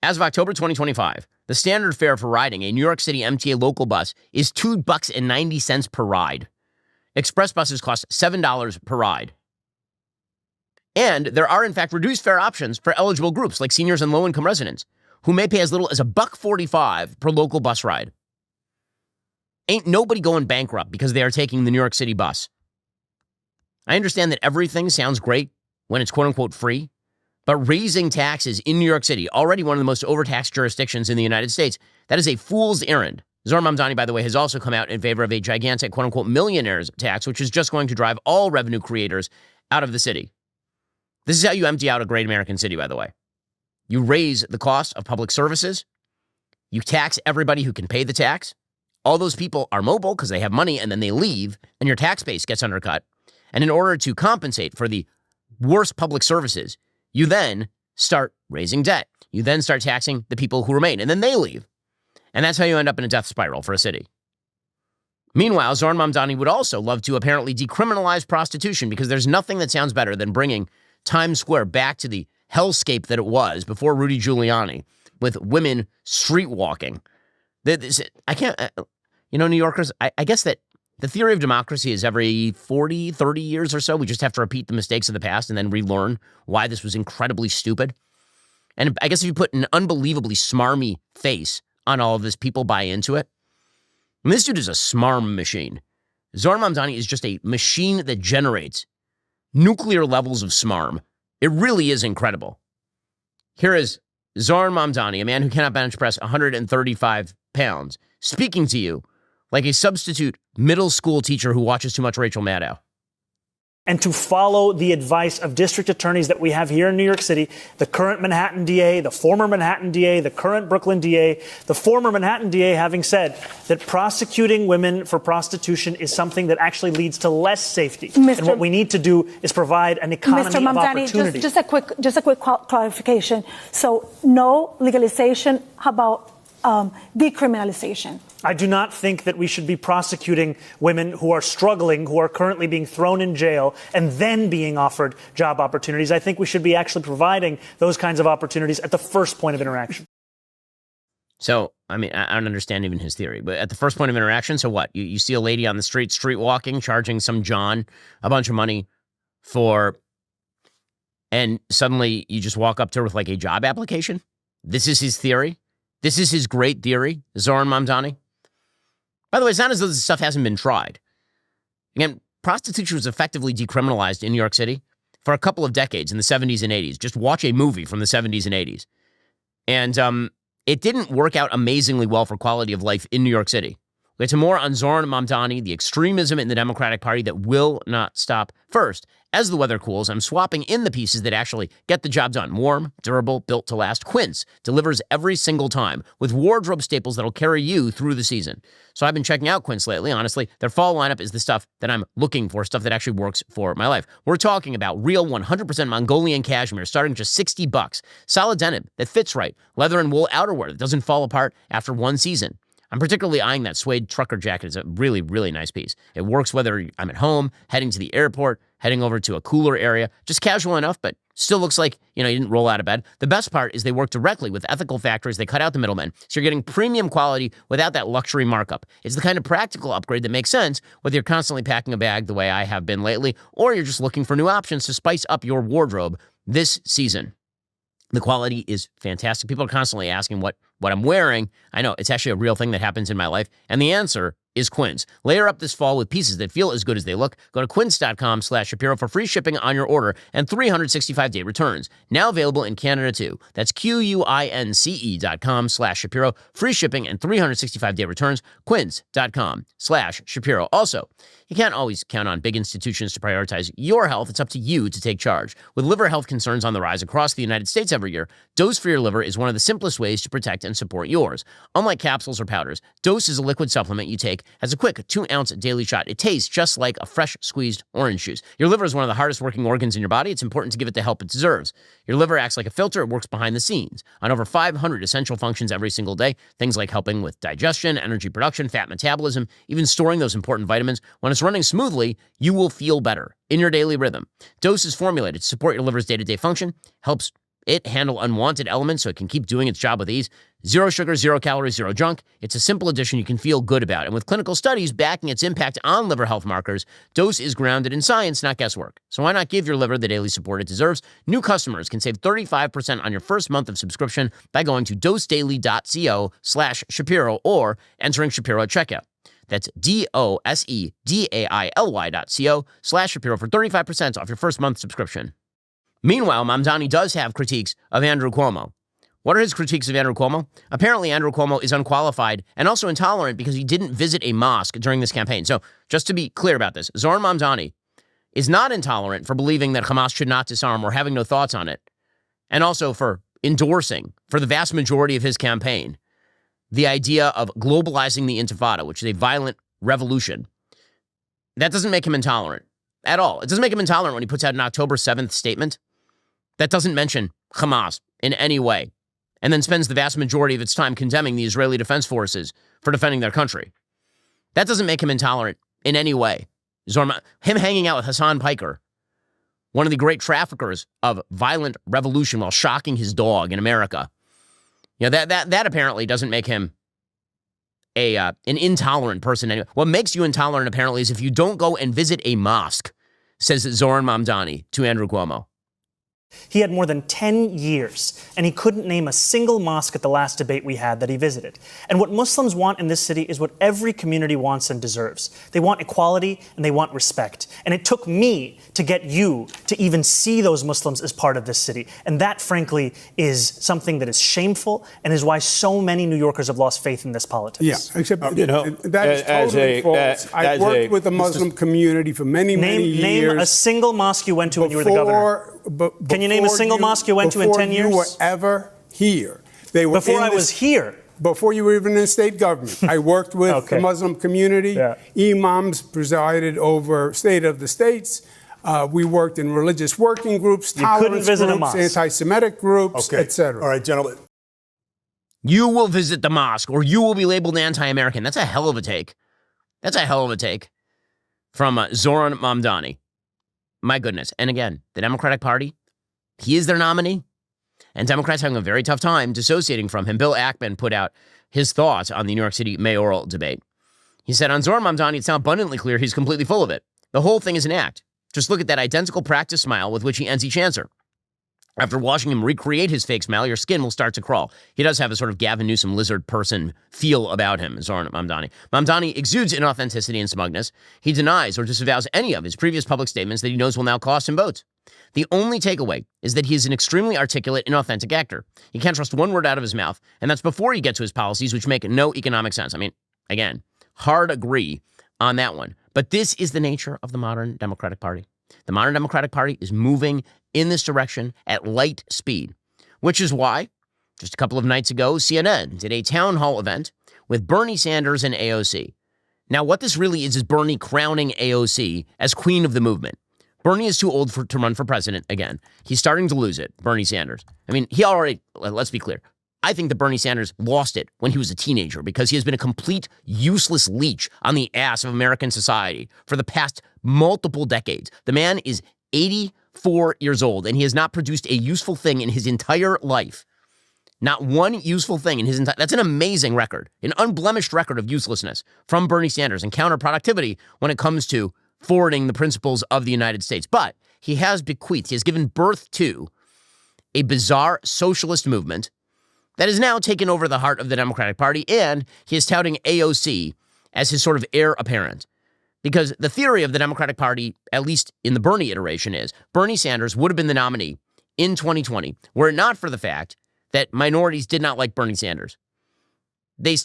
as of October 2025, the standard fare for riding a New York City MTA local bus is $2.90 per ride. Express buses cost $7 per ride. And there are, in fact, reduced fare options for eligible groups like seniors and low-income residents, who may pay as little as $1.45 per local bus ride. Ain't nobody going bankrupt because they are taking the New York City bus. I understand that everything sounds great when it's quote-unquote free, but raising taxes in New York City, already one of the most overtaxed jurisdictions in the United States, that is a fool's errand. Zohran Mamdani, by the way, has also come out in favor of a gigantic quote-unquote millionaires tax, which is just going to drive all revenue creators out of the city. This is how you empty out a great American city, by the way. You raise the cost of public services. You tax everybody who can pay the tax. all those people are mobile because they have money and then they leave and your tax base gets undercut. And in order to compensate for the worst public services, you then start raising debt. You then start taxing the people who remain and then they leave. And that's how you end up in a death spiral for a city. Meanwhile, Zohran Mamdani would also love to apparently decriminalize prostitution because there's nothing that sounds better than bringing Times Square back to the hellscape that it was before Rudy Giuliani with women street walking. I can't, New Yorkers, I guess that the theory of democracy is every 40, 30 years or so, we just have to repeat the mistakes of the past and then relearn why this was incredibly stupid. And I guess if you put an unbelievably smarmy face on all of this, people buy into it. And this dude is a smarm machine. Zohran Mamdani is just a machine that generates nuclear levels of smarm. It really is incredible. Here is Zohran Mamdani, a man who cannot bench press 135 pounds, speaking to you like a substitute middle school teacher who watches too much Rachel Maddow. And to follow the advice of district attorneys that we have here in New York City, the current Manhattan DA, the former Manhattan DA, the current Brooklyn DA, the former Manhattan DA having said that prosecuting women for prostitution is something that actually leads to less safety. And what we need to do is provide an economy Mr. Mamdani, of opportunity. Just a quick clarification. So no legalization, how about decriminalization? I do not think that we should be prosecuting women who are struggling, who are currently being thrown in jail, and then being offered job opportunities. I think we should be actually providing those kinds of opportunities at the first point of interaction. So, I don't understand even his theory, but at the first point of interaction, so what? You see a lady on the street walking, charging some John a bunch of money and suddenly you just walk up to her with like a job application? This is his theory? This is his great theory, Zohran Mamdani? By the way, it's not as though this stuff hasn't been tried. Again, prostitution was effectively decriminalized in New York City for a couple of decades in the 70s and 80s. Just watch a movie from the 70s and 80s. And it didn't work out amazingly well for quality of life in New York City. We'll get to more on Zohran Mamdani, the extremism in the Democratic Party that will not stop. First, as the weather cools, I'm swapping in the pieces that actually get the job done. Warm, durable, built to last. Quince delivers every single time with wardrobe staples that'll carry you through the season. So I've been checking out Quince lately. Honestly, their fall lineup is the stuff that I'm looking for, stuff that actually works for my life. We're talking about real 100% Mongolian cashmere starting just $60. Solid denim that fits right. Leather and wool outerwear that doesn't fall apart after one season. I'm particularly eyeing that suede trucker jacket. It's a really, really nice piece. It works whether I'm at home, heading to the airport, heading over to a cooler area, just casual enough, but still looks like, you didn't roll out of bed. The best part is they work directly with ethical factories. They cut out the middlemen. So you're getting premium quality without that luxury markup. It's the kind of practical upgrade that makes sense whether you're constantly packing a bag the way I have been lately, or you're just looking for new options to spice up your wardrobe this season. The quality is fantastic. People are constantly asking what I'm wearing. I know it's actually a real thing that happens in my life. And the answer is Quince. Layer up this fall with pieces that feel as good as they look. Go to quince.com/Shapiro for free shipping on your order and 365-day returns. Now available in Canada too. That's QUINCE.com/Shapiro. Free shipping and 365-day returns. Quince.com/Shapiro. Also, you can't always count on big institutions to prioritize your health. It's up to you to take charge. With liver health concerns on the rise across the United States every year, Dose for Your Liver is one of the simplest ways to protect and support yours. Unlike capsules or powders, Dose is a liquid supplement you take as a quick 2-ounce daily shot. It tastes just like a fresh squeezed orange juice. Your liver is one of the hardest working organs in your body. It's important to give it the help it deserves. Your liver acts like a filter. It works behind the scenes on over 500 essential functions every single day. Things like helping with digestion, energy production, fat metabolism, even storing those important vitamins. When it's running smoothly, you will feel better in your daily rhythm. Dose is formulated to support your liver's day-to-day function, helps it handle unwanted elements so it can keep doing its job with ease. 0 sugar, 0 calories, 0 junk. It's a simple addition you can feel good about. And with clinical studies backing its impact on liver health markers, Dose is grounded in science, not guesswork. So why not give your liver the daily support it deserves? New customers can save 35% on your first month of subscription by going to dosedaily.co/Shapiro or entering Shapiro at checkout. That's dosedaily.co/Shapiro for 35% off your first month subscription. Meanwhile, Mamdani does have critiques of Andrew Cuomo. What are his critiques of Andrew Cuomo? Apparently, Andrew Cuomo is unqualified and also intolerant because he didn't visit a mosque during this campaign. So just to be clear about this, Zohran Mamdani is not intolerant for believing that Hamas should not disarm or having no thoughts on it, and also for endorsing, for the vast majority of his campaign, the idea of globalizing the Intifada, which is a violent revolution, that doesn't make him intolerant at all. It doesn't make him intolerant when he puts out an October 7th statement that doesn't mention Hamas in any way, and then spends the vast majority of its time condemning the Israeli Defense Forces for defending their country. That doesn't make him intolerant in any way. Him hanging out with Hassan Piker, one of the great traffickers of violent revolution while shocking his dog in America, that apparently doesn't make him an intolerant person anyway. What makes you intolerant apparently is if you don't go and visit a mosque, says Zohran Mamdani to Andrew Cuomo. He had more than 10 years, and he couldn't name a single mosque at the last debate we had that he visited. And what Muslims want in this city is what every community wants and deserves. They want equality, and they want respect. And it took me to get you to even see those Muslims as part of this city. And that, frankly, is something that is shameful and is why so many New Yorkers have lost faith in this politics. Yeah, except, that is totally false. I worked with the Muslim community for many years. Name a single mosque you went to when you were the governor. Can you name a single mosque you went to in 10 years? Before you were ever here. Before I was here? Before you were even in state government. I worked with the Muslim community. Yeah. Imams presided over State of the States. We worked in religious working groups, tolerance groups, anti-Semitic groups, etc. All right, gentlemen. You will visit the mosque, or you will be labeled anti-American. That's a hell of a take. That's a hell of a take from Zohran Mamdani. My goodness. And again, the Democratic Party, he is their nominee. And Democrats having a very tough time dissociating from him. Bill Ackman put out his thoughts on the New York City mayoral debate. He said, on Zohran Mamdani, it's now abundantly clear he's completely full of it. The whole thing is an act. Just look at that identical practice smile with which he ends each answer. After watching him recreate his fake smile, your skin will start to crawl. He does have a sort of Gavin Newsom lizard person feel about him, Zohran Mamdani. Mamdani exudes inauthenticity and smugness. He denies or disavows any of his previous public statements that he knows will now cost him votes. The only takeaway is that he is an extremely articulate, inauthentic actor. You can't trust one word out of his mouth, and that's before you get to his policies, which make no economic sense. I mean, again, hard agree on that one. But this is the nature of the modern Democratic Party. The modern Democratic Party is moving in this direction at light speed, which is why, just a couple of nights ago, CNN did a town hall event with Bernie Sanders and AOC. Now, what this really is Bernie crowning AOC as queen of the movement. Bernie is too old to run for president again. He's starting to lose it, Bernie Sanders. I mean, he already, let's be clear, I think that Bernie Sanders lost it when he was a teenager because he has been a complete useless leech on the ass of American society for the past multiple decades. The man is 84 years old, and he has not produced a useful thing in his entire life. Not one useful thing in his entire... That's an amazing record, an unblemished record of uselessness from Bernie Sanders and counterproductivity when it comes to forwarding the principles of the United States. But he has bequeathed, he has given birth to a bizarre socialist movement that has now taken over the heart of the Democratic Party, and he is touting AOC as his sort of heir apparent. Because the theory of the Democratic Party, at least in the Bernie iteration, is Bernie Sanders would have been the nominee in 2020 were it not for the fact that minorities did not like Bernie Sanders. They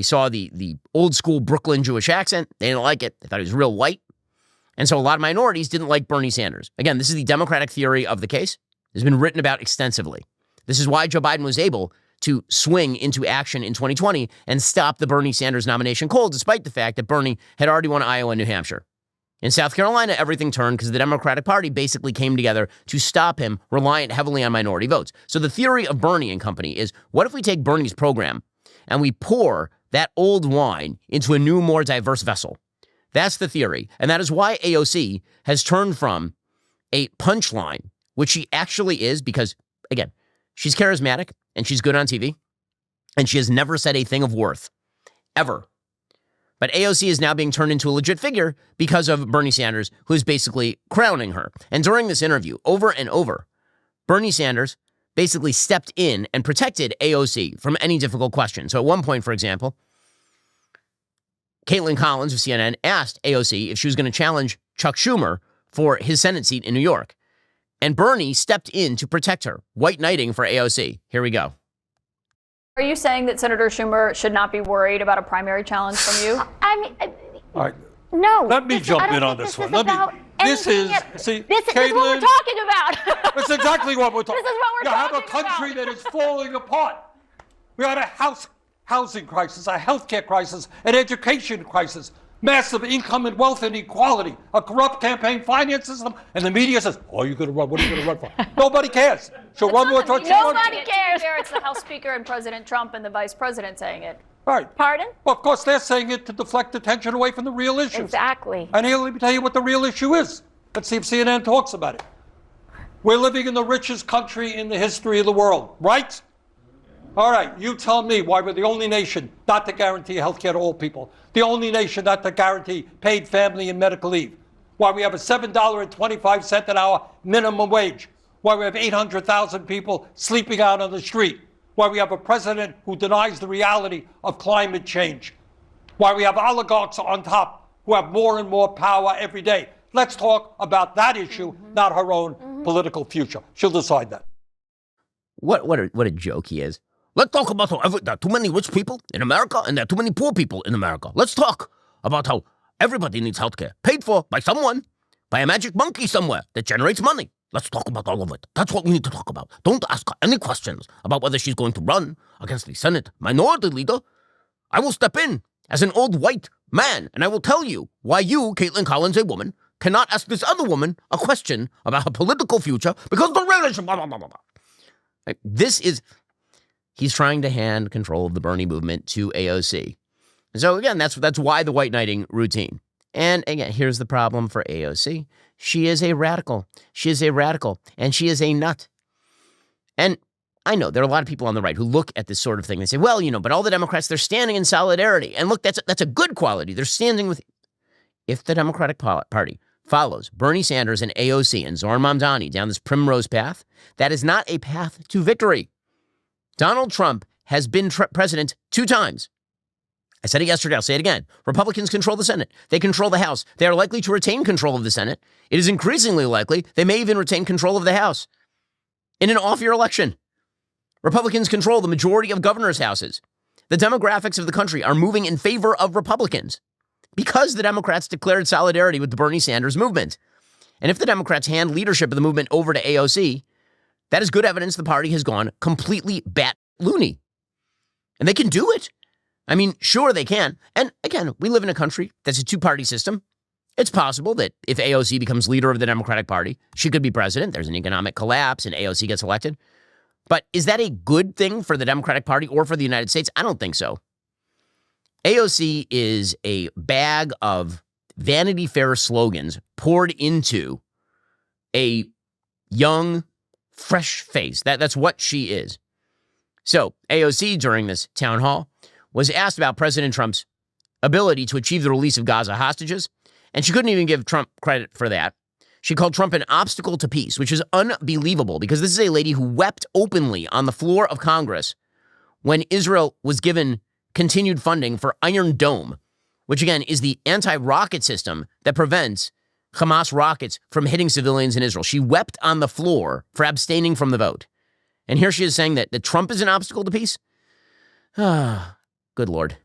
saw the old school Brooklyn Jewish accent. They didn't like it. They thought he was real white. And so a lot of minorities didn't like Bernie Sanders. Again, this is the Democratic theory of the case. It's been written about extensively. This is why Joe Biden was able to swing into action in 2020 and stop the Bernie Sanders nomination cold, despite the fact that Bernie had already won Iowa and New Hampshire. In South Carolina, everything turned because the Democratic Party basically came together to stop him, reliant heavily on minority votes. So the theory of Bernie and company is, what if we take Bernie's program and we pour that old wine into a new, more diverse vessel? That's the theory. And that is why AOC has turned from a punchline, which she actually is, because, again, she's charismatic and she's good on TV, and she has never said a thing of worth, ever. But AOC is now being turned into a legit figure because of Bernie Sanders, who is basically crowning her. And during this interview, over and over, Bernie Sanders basically stepped in and protected AOC from any difficult question. So at one point, for example, Caitlin Collins of CNN asked AOC if she was going to challenge Chuck Schumer for his Senate seat in New York. And Bernie stepped in to protect her, white knighting for AOC. Here we go. Are you saying that Senator Schumer should not be worried about a primary challenge from you? I mean, All right. no. Let me jump in on this one. This is what we're talking about. That's exactly what we're talking about. This is what we're talking about. You have a country that is falling apart. We had a House housing crisis, a healthcare crisis, an education crisis, massive income and wealth inequality, a corrupt campaign finance system, and the media says, "Oh, you're going to run. What are you going to run for?" Nobody cares. She'll run more. Nobody cares. It's the House Speaker and President Trump and the Vice President saying it. Right. Pardon? Well, of course, they're saying it to deflect attention away from the real issue. Exactly. And here, let me tell you what the real issue is. Let's see if CNN talks about it. We're living in the richest country in the history of the world, right? All right, you tell me why we're the only nation not to guarantee health care to all people, the only nation not to guarantee paid family and medical leave, why we have a $7.25 an hour minimum wage, why we have 800,000 people sleeping out on the street, why we have a president who denies the reality of climate change, why we have oligarchs on top who have more and more power every day. Let's talk about that issue, not her own political future. She'll decide that. What a joke he is. Let's talk about how there are too many rich people in America and there are too many poor people in America. Let's talk about how everybody needs healthcare, paid for by someone, by a magic monkey somewhere that generates money. Let's talk about all of it. That's what we need to talk about. Don't ask her any questions about whether she's going to run against the Senate minority leader. I will step in as an old white man, and I will tell you why you, Caitlin Collins, a woman, cannot ask this other woman a question about her political future because the religion, blah, blah, blah, blah. Like, he's trying to hand control of the Bernie movement to AOC. And so again, that's why the white knighting routine. And again, here's the problem for AOC. She is a radical. She is a radical, and she is a nut. And I know there are a lot of people on the right who look at this sort of thing. They say, well, but all the Democrats, they're standing in solidarity. And look, that's a good quality. They're standing with. If the Democratic Party follows Bernie Sanders and AOC and Zohran Mamdani down this primrose path, that is not a path to victory. Donald Trump has been president 2 times. I said it yesterday. I'll say it again. Republicans control the Senate. They control the House. They are likely to retain control of the Senate. It is increasingly likely they may even retain control of the House in an off-year election. Republicans control the majority of governors' houses. The demographics of the country are moving in favor of Republicans because the Democrats declared solidarity with the Bernie Sanders movement. And if the Democrats hand leadership of the movement over to AOC, that is good evidence the party has gone completely bat loony. And they can do it. I mean, sure they can. And again, we live in a country that's a 2-party system. It's possible that if AOC becomes leader of the Democratic Party, she could be president. There's an economic collapse and AOC gets elected. But is that a good thing for the Democratic Party or for the United States? I don't think so. AOC is a bag of Vanity Fair slogans poured into a young, fresh face. That's what she is. So AOC, during this town hall, was asked about President Trump's ability to achieve the release of Gaza hostages, and she couldn't even give Trump credit for that. She called Trump an obstacle to peace, which is unbelievable because this is a lady who wept openly on the floor of Congress when Israel was given continued funding for Iron Dome, which again is the anti-rocket system that prevents Hamas rockets from hitting civilians in Israel. She wept on the floor for abstaining from the vote. And here she is saying that Trump is an obstacle to peace? Ah, good Lord.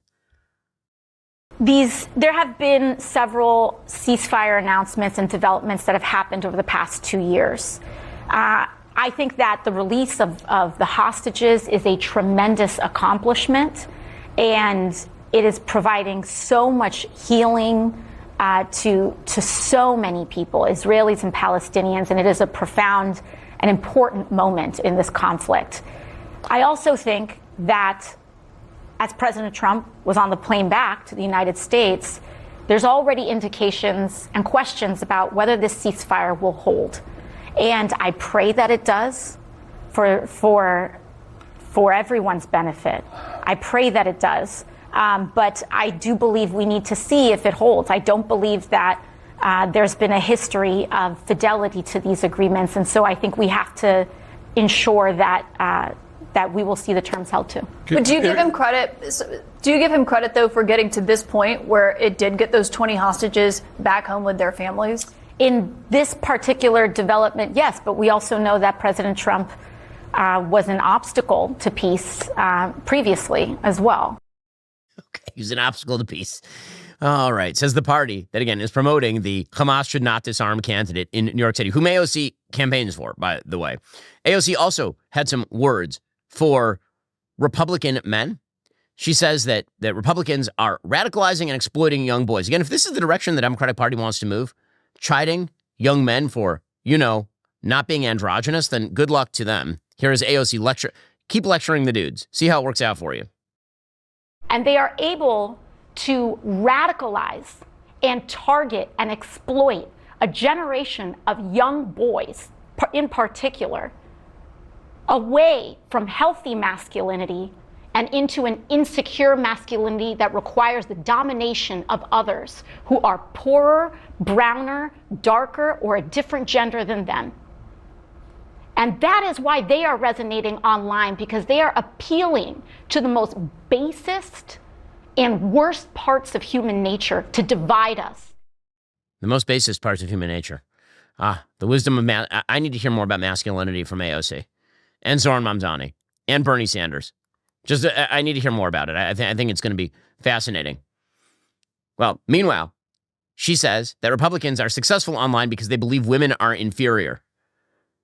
There have been several ceasefire announcements and developments that have happened over the past 2 years. I think that the release of the hostages is a tremendous accomplishment, and it is providing so much healing to so many people, Israelis and Palestinians, and it is a profound and important moment in this conflict. I also think that as President Trump was on the plane back to the United States, there's already indications and questions about whether this ceasefire will hold. And I pray that it does for everyone's benefit. I pray that it does. But I do believe we need to see if it holds. I don't believe that there's been a history of fidelity to these agreements. And so I think we have to ensure that that we will see the terms held to. But do you give him credit? Do you give him credit, though, for getting to this point where it did get those 20 hostages back home with their families? In this particular development, yes. But we also know that President Trump was an obstacle to peace previously as well. Okay, he's an obstacle to peace. All right, says the party that, again, is promoting the Hamas should not disarm candidate in New York City, whom AOC campaigns for, by the way. AOC also had some words for Republican men. She says that Republicans are radicalizing and exploiting young boys. Again, if this is the direction the Democratic Party wants to move, chiding young men for, not being androgynous, then good luck to them. Here is AOC lecture. Keep lecturing the dudes. See how it works out for you. And they are able to radicalize and target and exploit a generation of young boys, in particular, away from healthy masculinity and into an insecure masculinity that requires the domination of others who are poorer, browner, darker, or a different gender than them. And that is why they are resonating online, because they are appealing to the most basest and worst parts of human nature to divide us. The most basest parts of human nature. The wisdom of I need to hear more about masculinity from AOC and Zohran Mamdani and Bernie Sanders. I need to hear more about it. I think it's going to be fascinating. Well, meanwhile, she says that Republicans are successful online because they believe women are inferior,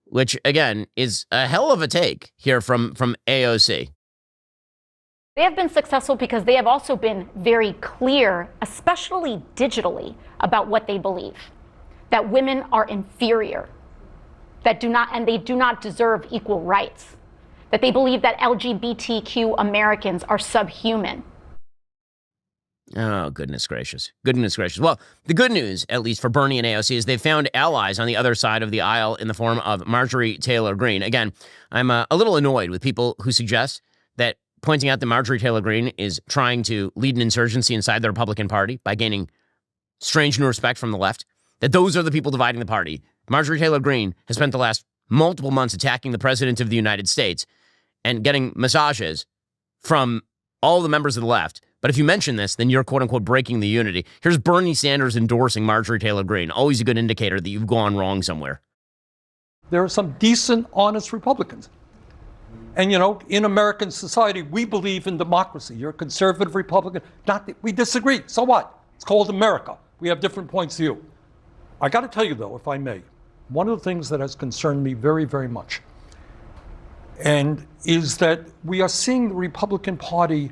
which, again, is a hell of a take here from AOC. They have been successful because they have also been very clear, especially digitally, about what they believe. That women are inferior, they do not deserve equal rights, that they believe that LGBTQ Americans are subhuman. Oh, goodness gracious. Goodness gracious. Well, the good news, at least for Bernie and AOC, is they've found allies on the other side of the aisle in the form of Marjorie Taylor Greene. Again, I'm a little annoyed with people who suggest that pointing out that Marjorie Taylor Greene is trying to lead an insurgency inside the Republican Party by gaining strange new respect from the left, that those are the people dividing the party. Marjorie Taylor Greene has spent the last multiple months attacking the President of the United States and getting massages from all the members of the left. But if you mention this, then you're, quote unquote, breaking the unity. Here's Bernie Sanders endorsing Marjorie Taylor Greene. Always a good indicator that you've gone wrong somewhere. There are some decent, honest Republicans. And, in American society, we believe in democracy. You're a conservative Republican. We disagree. So what? It's called America. We have different points of view. I got to tell you, though, if I may, one of the things that has concerned me very, very much, and is that we are seeing the Republican Party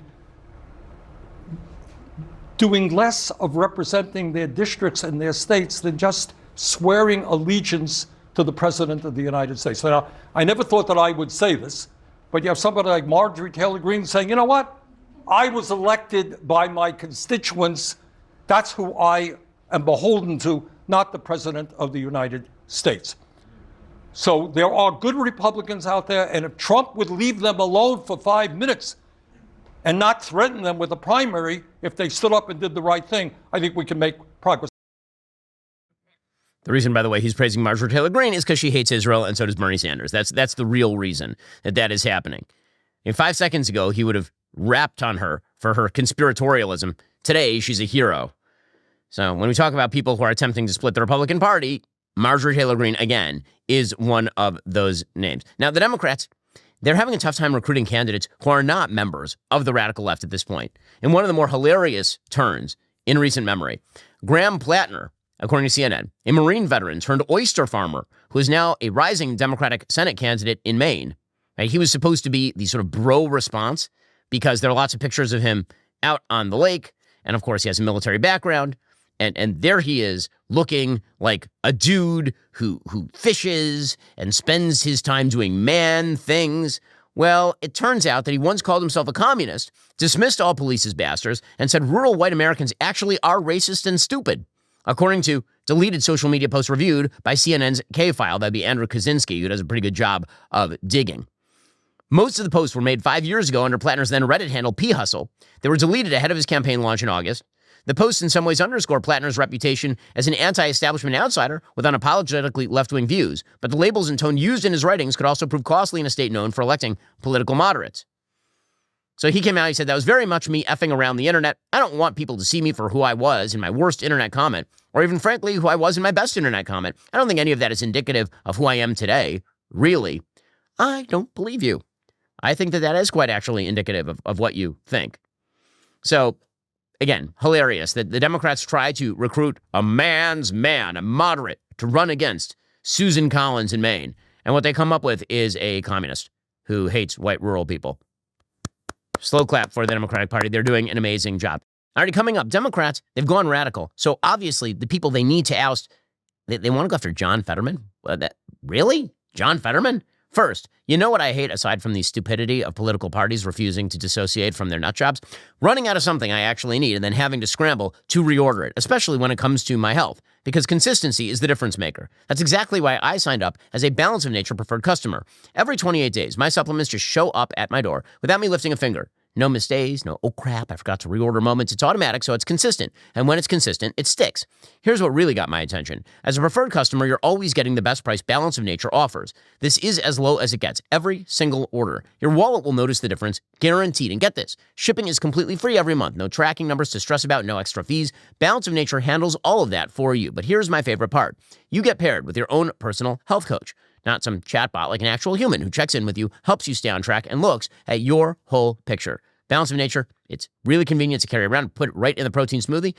doing less of representing their districts and their states than just swearing allegiance to the President of the United States. Now, I never thought that I would say this, but you have somebody like Marjorie Taylor Greene saying, you know what? I was elected by my constituents. That's who I am beholden to, not the President of the United States. So there are good Republicans out there, and if Trump would leave them alone for 5 minutes and not threaten them with a primary, if they stood up and did the right thing, I think we can make progress. The reason, by the way, he's praising Marjorie Taylor Greene is because she hates Israel, and so does Bernie Sanders. That's the real reason that is happening. 5 seconds ago, he would have rapped on her for her conspiratorialism. Today, she's a hero. So when we talk about people who are attempting to split the Republican Party, Marjorie Taylor Greene, again, is one of those names. Now, the Democrats, they're having a tough time recruiting candidates who are not members of the radical left at this point. In one of the more hilarious turns in recent memory, Graham Plattner, according to CNN, a Marine veteran turned oyster farmer who is now a rising Democratic Senate candidate in Maine. Right? He was supposed to be the sort of bro response because there are lots of pictures of him out on the lake. And of course, he has a military background. And there he is looking like a dude who fishes and spends his time doing man things. Well, it turns out that he once called himself a communist, dismissed all police as bastards, and said rural white Americans actually are racist and stupid. According to deleted social media posts reviewed by CNN's K-File, that'd be Andrew Kaczynski, who does a pretty good job of digging. Most of the posts were made 5 years ago under Plattner's then Reddit handle P-Hustle. They were deleted ahead of his campaign launch in August. The posts in some ways underscore Plattner's reputation as an anti-establishment outsider with unapologetically left-wing views, but the labels and tone used in his writings could also prove costly in a state known for electing political moderates. So he came out, he said, that was very much me effing around the internet. I don't want people to see me for who I was in my worst internet comment, or even frankly, who I was in my best internet comment. I don't think any of that is indicative of who I am today. Really, I don't believe you. I think that is quite actually indicative of what you think. So, again, hilarious that the Democrats try to recruit a man's man, a moderate, to run against Susan Collins in Maine. And what they come up with is a communist who hates white rural people. Slow clap for the Democratic Party. They're doing an amazing job. Already coming up, Democrats, they've gone radical. So obviously, the people they need to oust, they want to go after John Fetterman? Really? John Fetterman? First, you know what I hate aside from the stupidity of political parties refusing to dissociate from their nut jobs? Running out of something I actually need and then having to scramble to reorder it, especially when it comes to my health, because consistency is the difference maker. That's exactly why I signed up as a Balance of Nature preferred customer. Every 28 days, my supplements just show up at my door without me lifting a finger. No mistakes, no, oh crap, I forgot to reorder moments. It's automatic, so it's consistent. And when it's consistent, it sticks. Here's what really got my attention. As a preferred customer, you're always getting the best price Balance of Nature offers. This is as low as it gets every single order. Your wallet will notice the difference, guaranteed. And get this, shipping is completely free every month. No tracking numbers to stress about, no extra fees. Balance of Nature handles all of that for you. But here's my favorite part. You get paired with your own personal health coach. Not some chatbot, like an actual human who checks in with you, helps you stay on track, and looks at your whole picture. Balance of Nature, it's really convenient to carry around, put it right in the protein smoothie.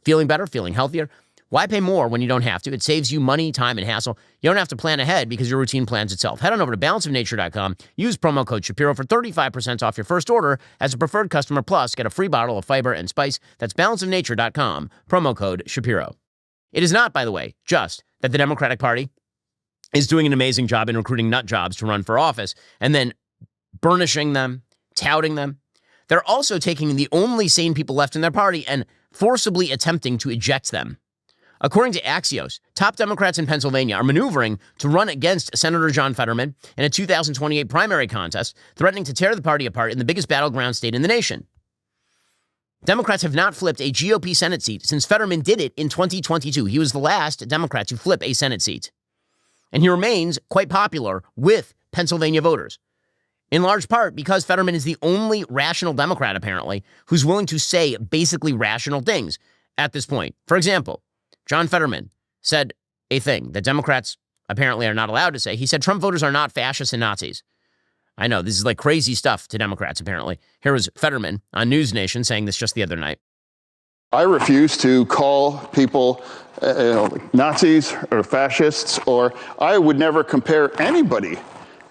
Feeling better, feeling healthier. Why pay more when you don't have to? It saves you money, time, and hassle. You don't have to plan ahead because your routine plans itself. Head on over to balanceofnature.com. Use promo code Shapiro for 35% off your first order as a preferred customer. Plus, get a free bottle of fiber and spice. That's balanceofnature.com. Promo code Shapiro. It is not, by the way, just that the Democratic Party is doing an amazing job in recruiting nut jobs to run for office and then burnishing them, touting them. They're also taking the only sane people left in their party and forcibly attempting to eject them. According to Axios, top Democrats in Pennsylvania are maneuvering to run against Senator John Fetterman in a 2028 primary contest, threatening to tear the party apart in the biggest battleground state in the nation. Democrats have not flipped a GOP Senate seat since Fetterman did it in 2022. He was the last Democrat to flip a Senate seat. And he remains quite popular with Pennsylvania voters, in large part because Fetterman is the only rational Democrat, apparently, who's willing to say basically rational things at this point. For example, John Fetterman said a thing that Democrats apparently are not allowed to say. He said Trump voters are not fascists and Nazis. I know, this is like crazy stuff to Democrats, apparently. Here was Fetterman on News Nation saying this just the other night. I refuse to call people Nazis or fascists, or I would never compare anybody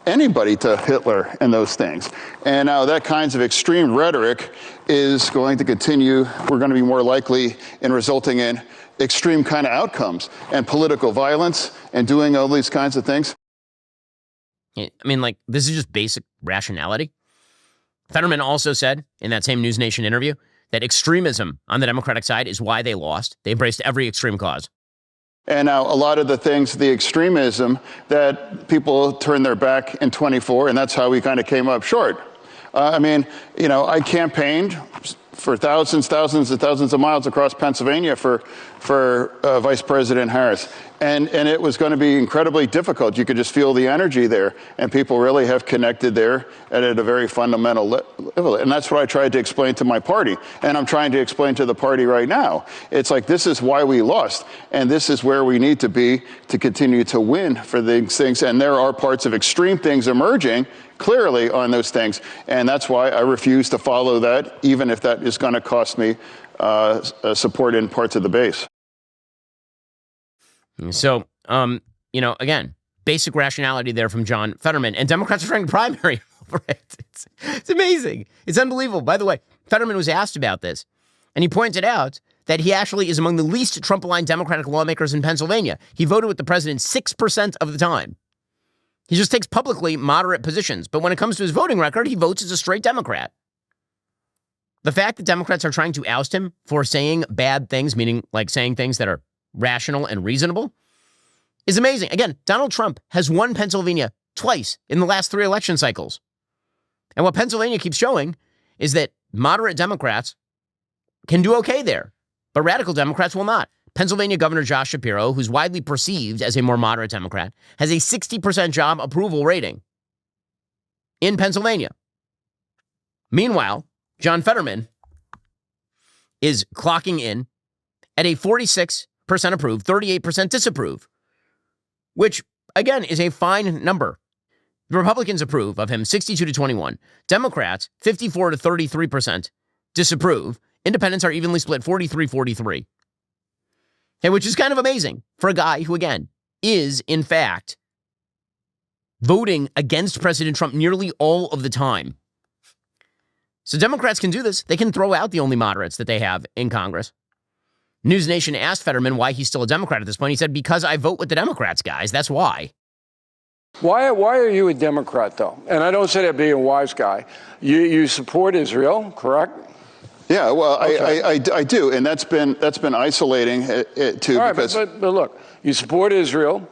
to Hitler and those things. And now that kinds of extreme rhetoric is going to continue. We're going to be more likely in resulting in extreme kind of outcomes and political violence and doing all these kinds of things. I mean, like, this is just basic rationality. Fetterman also said in that same News Nation interview that extremism on the Democratic side is why they lost. They embraced every extreme cause. And now a lot of the things, the extremism that people turned their back in 24, and that's how we kind of came up short. I campaigned for thousands and thousands of miles across Pennsylvania for Vice President Harris. And it was going to be incredibly difficult. You could just feel the energy there. And people really have connected there at a very fundamental level. And that's what I tried to explain to my party. And I'm trying to explain to the party right now. It's like, this is why we lost. And this is where we need to be to continue to win for these things. And there are parts of extreme things emerging clearly on those things. And that's why I refuse to follow that, even if that is going to cost me support in parts of the base. So, again, basic rationality there from John Fetterman. And Democrats are trying to primary over it. It's amazing. It's unbelievable. By the way, Fetterman was asked about this, and he pointed out that he actually is among the least Trump-aligned Democratic lawmakers in Pennsylvania. He voted with the president 6% of the time. He just takes publicly moderate positions. But when it comes to his voting record, he votes as a straight Democrat. The fact that Democrats are trying to oust him for saying bad things, meaning like saying things that are rational and reasonable, is amazing. Again, Donald Trump has won Pennsylvania twice in the last 3 election cycles. And what Pennsylvania keeps showing is that moderate Democrats can do okay there, but radical Democrats will not. Pennsylvania Governor Josh Shapiro, who's widely perceived as a more moderate Democrat, has a 60% job approval rating in Pennsylvania. Meanwhile, John Fetterman is clocking in at a 46% approve, 38% disapprove, which, again, is a fine number. The Republicans approve of him 62 to 21. Democrats, 54 to 33% disapprove. Independents are evenly split 43-43. Okay, which is kind of amazing for a guy who, again, is, in fact, voting against President Trump nearly all of the time. So Democrats can do this. They can throw out the only moderates that they have in Congress. News Nation asked Fetterman why he's still a Democrat at this point. He said, because I vote with the Democrats, guys. That's why. Why are you a Democrat, though? And I don't say that being a wise guy. You support Israel, correct? Yeah, well, okay. I do, and that's been isolating it too. All right, because but look, you support Israel,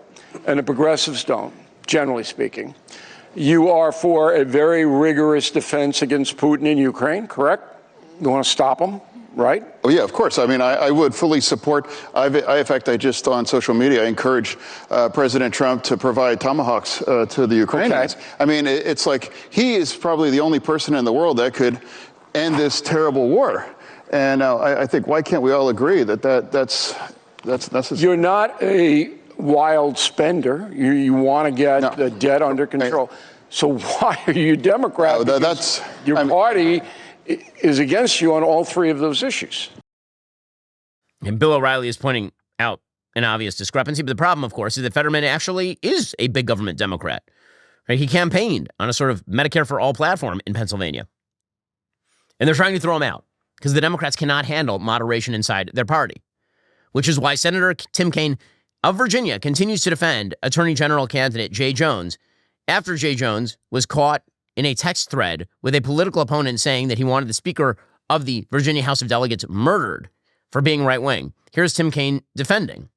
and the progressives don't, generally speaking. You are for a very rigorous defense against Putin in Ukraine, correct? You want to stop him, right? Oh, yeah, of course. I mean, I would fully support. In fact, I just on social media, I encourage President Trump to provide tomahawks to the Ukrainians. Okay. I mean, it's like he is probably the only person in the world that could end this terrible war. And I think, why can't we all agree that's necessary? You're not a wild spender. You want to get the debt under control. So why are you Democrat? Your party is against you on all three of those issues. And Bill O'Reilly is pointing out an obvious discrepancy. But the problem, of course, is that Fetterman actually is a big government Democrat. Right? He campaigned on a sort of Medicare for all platform in Pennsylvania. And they're trying to throw him out because the Democrats cannot handle moderation inside their party, which is why Senator Tim Kaine of Virginia continues to defend Attorney General candidate Jay Jones after Jay Jones was caught in a text thread with a political opponent saying that he wanted the Speaker of the Virginia House of Delegates murdered for being right-wing. Here's Tim Kaine defending.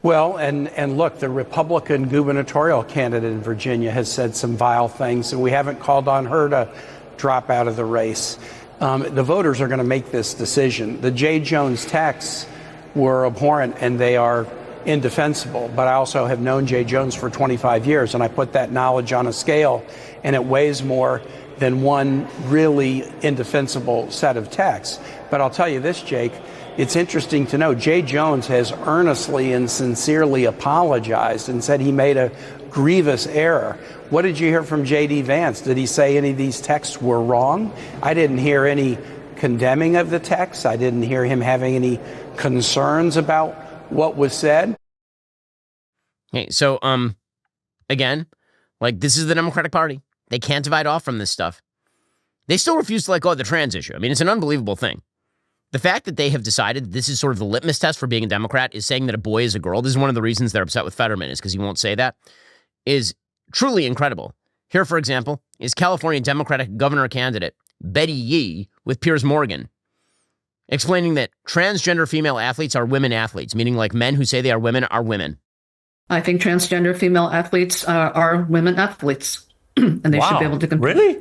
Well, and look, the Republican gubernatorial candidate in Virginia has said some vile things, and we haven't called on her to drop out of the race. The voters are going to make this decision. The Jay Jones texts were abhorrent, and they are indefensible. But I also have known Jay Jones for 25 years, and I put that knowledge on a scale, and it weighs more than one really indefensible set of texts. But I'll tell you this, Jake, it's interesting to know Jay Jones has earnestly and sincerely apologized and said he made a grievous error. What did you hear from J.D. Vance? Did he say any of these texts were wrong? I didn't hear any condemning of the texts. I didn't hear him having any concerns about what was said. Okay, so, again, like, this is the Democratic Party. They can't divide off from this stuff. They still refuse to let go of the trans issue. I mean, it's an unbelievable thing. The fact that they have decided this is sort of the litmus test for being a Democrat is saying that a boy is a girl. This is one of the reasons they're upset with Fetterman, is because he won't say that, is truly incredible. Here, for example, is California Democratic governor candidate Betty Yee with Piers Morgan, explaining that transgender female athletes are women athletes, meaning like men who say they are women are women. I think transgender female athletes are women athletes, and they should be able to compete. Really?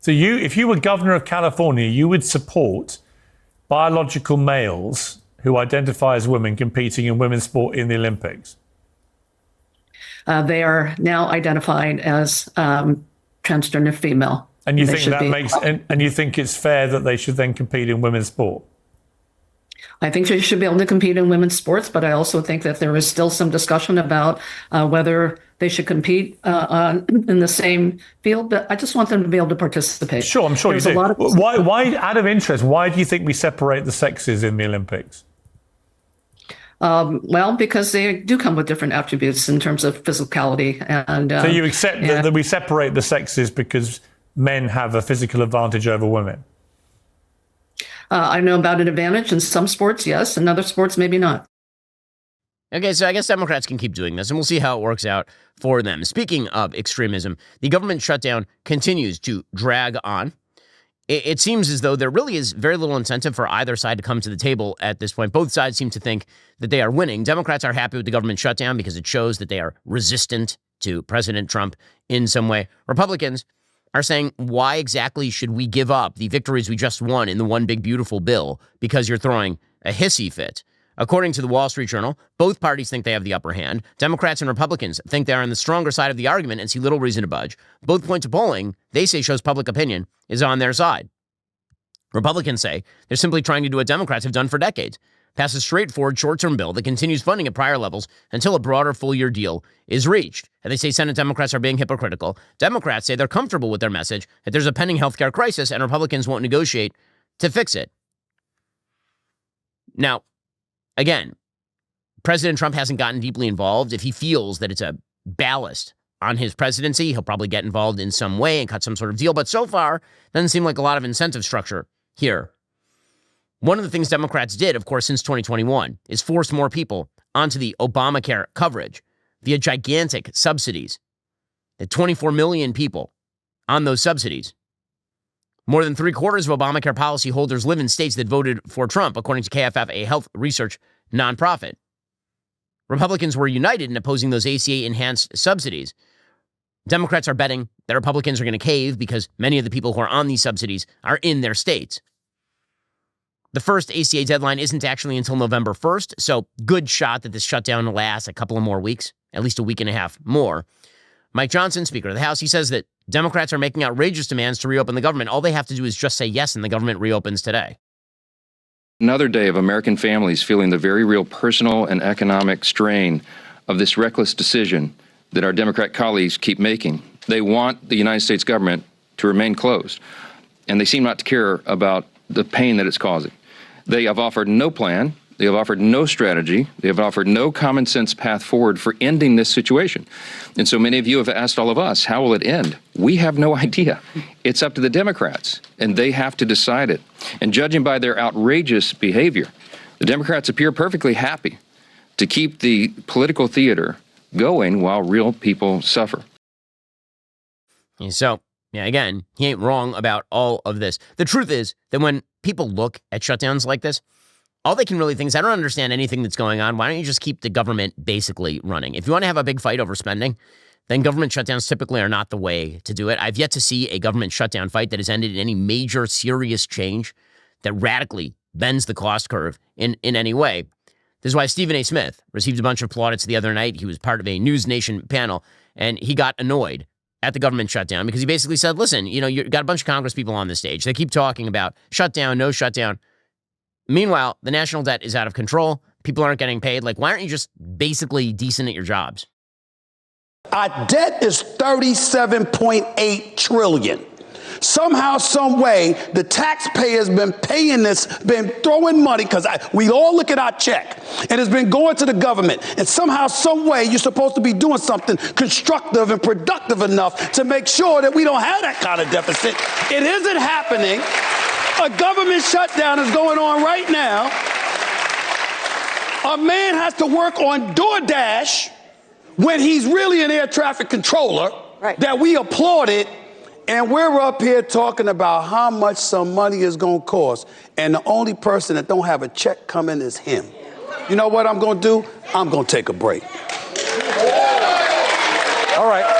So if you were governor of California, you would support biological males who identify as women competing in women's sport in the Olympics? They are now identified as transgender female. And you think that makes, and you think it's fair that they should then compete in women's sport? I think they should be able to compete in women's sports, but I also think that there is still some discussion about whether they should compete in the same field. But I just want them to be able to participate. Sure, I'm sure you do. Why, out of interest, why do you think we separate the sexes in the Olympics? Well, because they do come with different attributes in terms of physicality. And so you accept that we separate the sexes because men have a physical advantage over women? I know about an advantage in some sports, yes. In other sports, maybe not. Okay, so I guess Democrats can keep doing this, and we'll see how it works out for them. Speaking of extremism, the government shutdown continues to drag on. It seems as though there really is very little incentive for either side to come to the table at this point. Both sides seem to think that they are winning. Democrats are happy with the government shutdown because it shows that they are resistant to President Trump in some way. Republicans are saying, why exactly should we give up the victories we just won in the one big beautiful bill because you're throwing a hissy fit? According to the Wall Street Journal, both parties think they have the upper hand. Democrats and Republicans think they are on the stronger side of the argument and see little reason to budge. Both points of polling, they say, shows public opinion is on their side. Republicans say they're simply trying to do what Democrats have done for decades, pass a straightforward short-term bill that continues funding at prior levels until a broader full-year deal is reached. And they say Senate Democrats are being hypocritical. Democrats say they're comfortable with their message that there's a pending healthcare crisis and Republicans won't negotiate to fix it. Now, again, President Trump hasn't gotten deeply involved. If he feels that it's a ballast on his presidency. He'll probably get involved in some way and cut some sort of deal. But so far, doesn't seem like a lot of incentive structure here. One of the things Democrats did, of course, since 2021 is force more people onto the Obamacare coverage via gigantic subsidies. 24 million people on those subsidies. More than 3/4 of Obamacare policyholders live in states that voted for Trump, according to KFF, a health research nonprofit. Republicans were united in opposing those ACA-enhanced subsidies. Democrats are betting that Republicans are going to cave because many of the people who are on these subsidies are in their states. The first ACA deadline isn't actually until November 1st, so good shot that this shutdown lasts a couple of more weeks, at least a week and a half more. Mike Johnson, Speaker of the House, he says that Democrats are making outrageous demands to reopen the government. All they have to do is just say yes, and the government reopens today. Another day of American families feeling the very real personal and economic strain of this reckless decision that our Democrat colleagues keep making. They want the United States government to remain closed, and they seem not to care about the pain that it's causing. They have offered no plan. They have offered no strategy. They have offered no common sense path forward for ending this situation. And so many of you have asked all of us, how will it end? We have no idea. It's up to the Democrats, and they have to decide it. And judging by their outrageous behavior, the Democrats appear perfectly happy to keep the political theater going while real people suffer. And so, yeah, again, he ain't wrong about all of this. The truth is that when people look at shutdowns like this, all they can really think is, I don't understand anything that's going on. Why don't you just keep the government basically running? If you want to have a big fight over spending, then government shutdowns typically are not the way to do it. I've yet to see a government shutdown fight that has ended in any major serious change that radically bends the cost curve in any way. This is why Stephen A. Smith received a bunch of plaudits the other night. He was part of a News Nation panel, and he got annoyed at the government shutdown because he basically said, listen, you got a bunch of Congress people on the stage. They keep talking about shutdown, no shutdown. Meanwhile, the national debt is out of control. People aren't getting paid. Like, why aren't you just basically decent at your jobs? Our debt is $37.8 trillion. Somehow, some way, the taxpayer's been paying this, been throwing money, because we all look at our check, and it's been going to the government. And somehow, some way, you're supposed to be doing something constructive and productive enough to make sure that we don't have that kind of deficit. It isn't happening. A government shutdown is going on right now. A man has to work on DoorDash when he's really an air traffic controller, that we applauded, and we're up here talking about how much some money is going to cost, and the only person that don't have a check coming is him. You know what I'm going to do? I'm going to take a break. All right.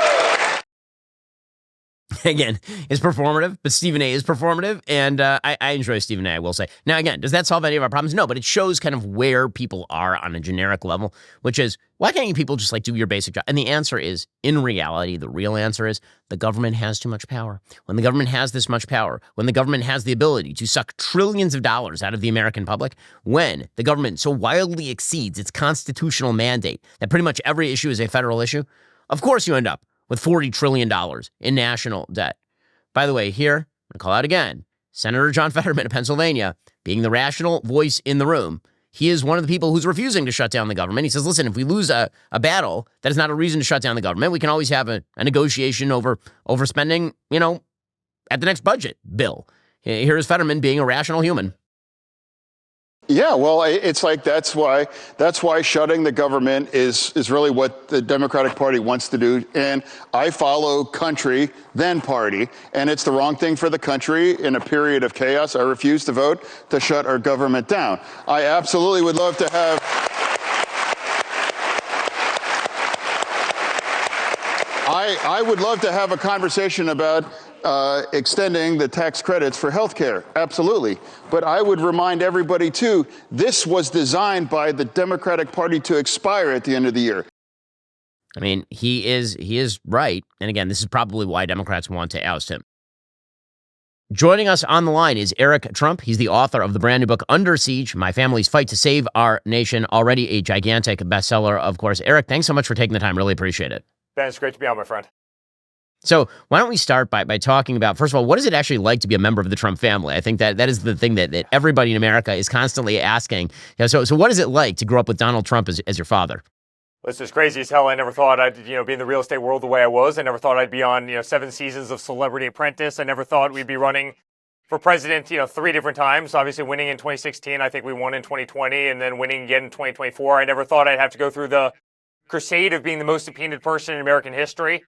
Again, it's performative, but Stephen A. is performative, and I enjoy Stephen A., I will say. Now, again, does that solve any of our problems? No, but it shows kind of where people are on a generic level, which is, why can't you people just, do your basic job? And the answer is, in reality, the real answer is, the government has too much power. When the government has this much power, when the government has the ability to suck trillions of dollars out of the American public, when the government so wildly exceeds its constitutional mandate that pretty much every issue is a federal issue, of course you end up with $40 trillion in national debt. By the way, here, I'm going to call out again, Senator John Fetterman of Pennsylvania, being the rational voice in the room, he is one of the people who's refusing to shut down the government. He says, listen, if we lose a battle, that is not a reason to shut down the government. We can always have a negotiation over spending, at the next budget bill. Here is Fetterman being a rational human. Yeah, well, it's like that's why shutting the government is really what the Democratic Party wants to do. And I follow country, then party, and it's the wrong thing for the country in a period of chaos. I refuse to vote to shut our government down. I absolutely would love to have. I would love to have a conversation about extending the tax credits for health care. Absolutely. But I would remind everybody, too, this was designed by the Democratic Party to expire at the end of the year. I mean, he is right. And again, this is probably why Democrats want to oust him. Joining us on the line is Eric Trump. He's the author of the brand new book, Under Siege, My Family's Fight to Save Our Nation, already a gigantic bestseller, of course. Eric, thanks so much for taking the time. Really appreciate it. Ben, it's great to be on, my friend. So why don't we start by talking about, first of all, what is it actually like to be a member of the Trump family? I think that is the thing that everybody in America is constantly asking. So what is it like to grow up with Donald Trump as your father? This is crazy as hell. I never thought I'd, be in the real estate world the way I was. I never thought I'd be on, 7 seasons of Celebrity Apprentice. I never thought we'd be running for president, 3 different times. Obviously winning in 2016. I think we won in 2020 and then winning again in 2024. I never thought I'd have to go through the crusade of being the most subpoenaed person in American history.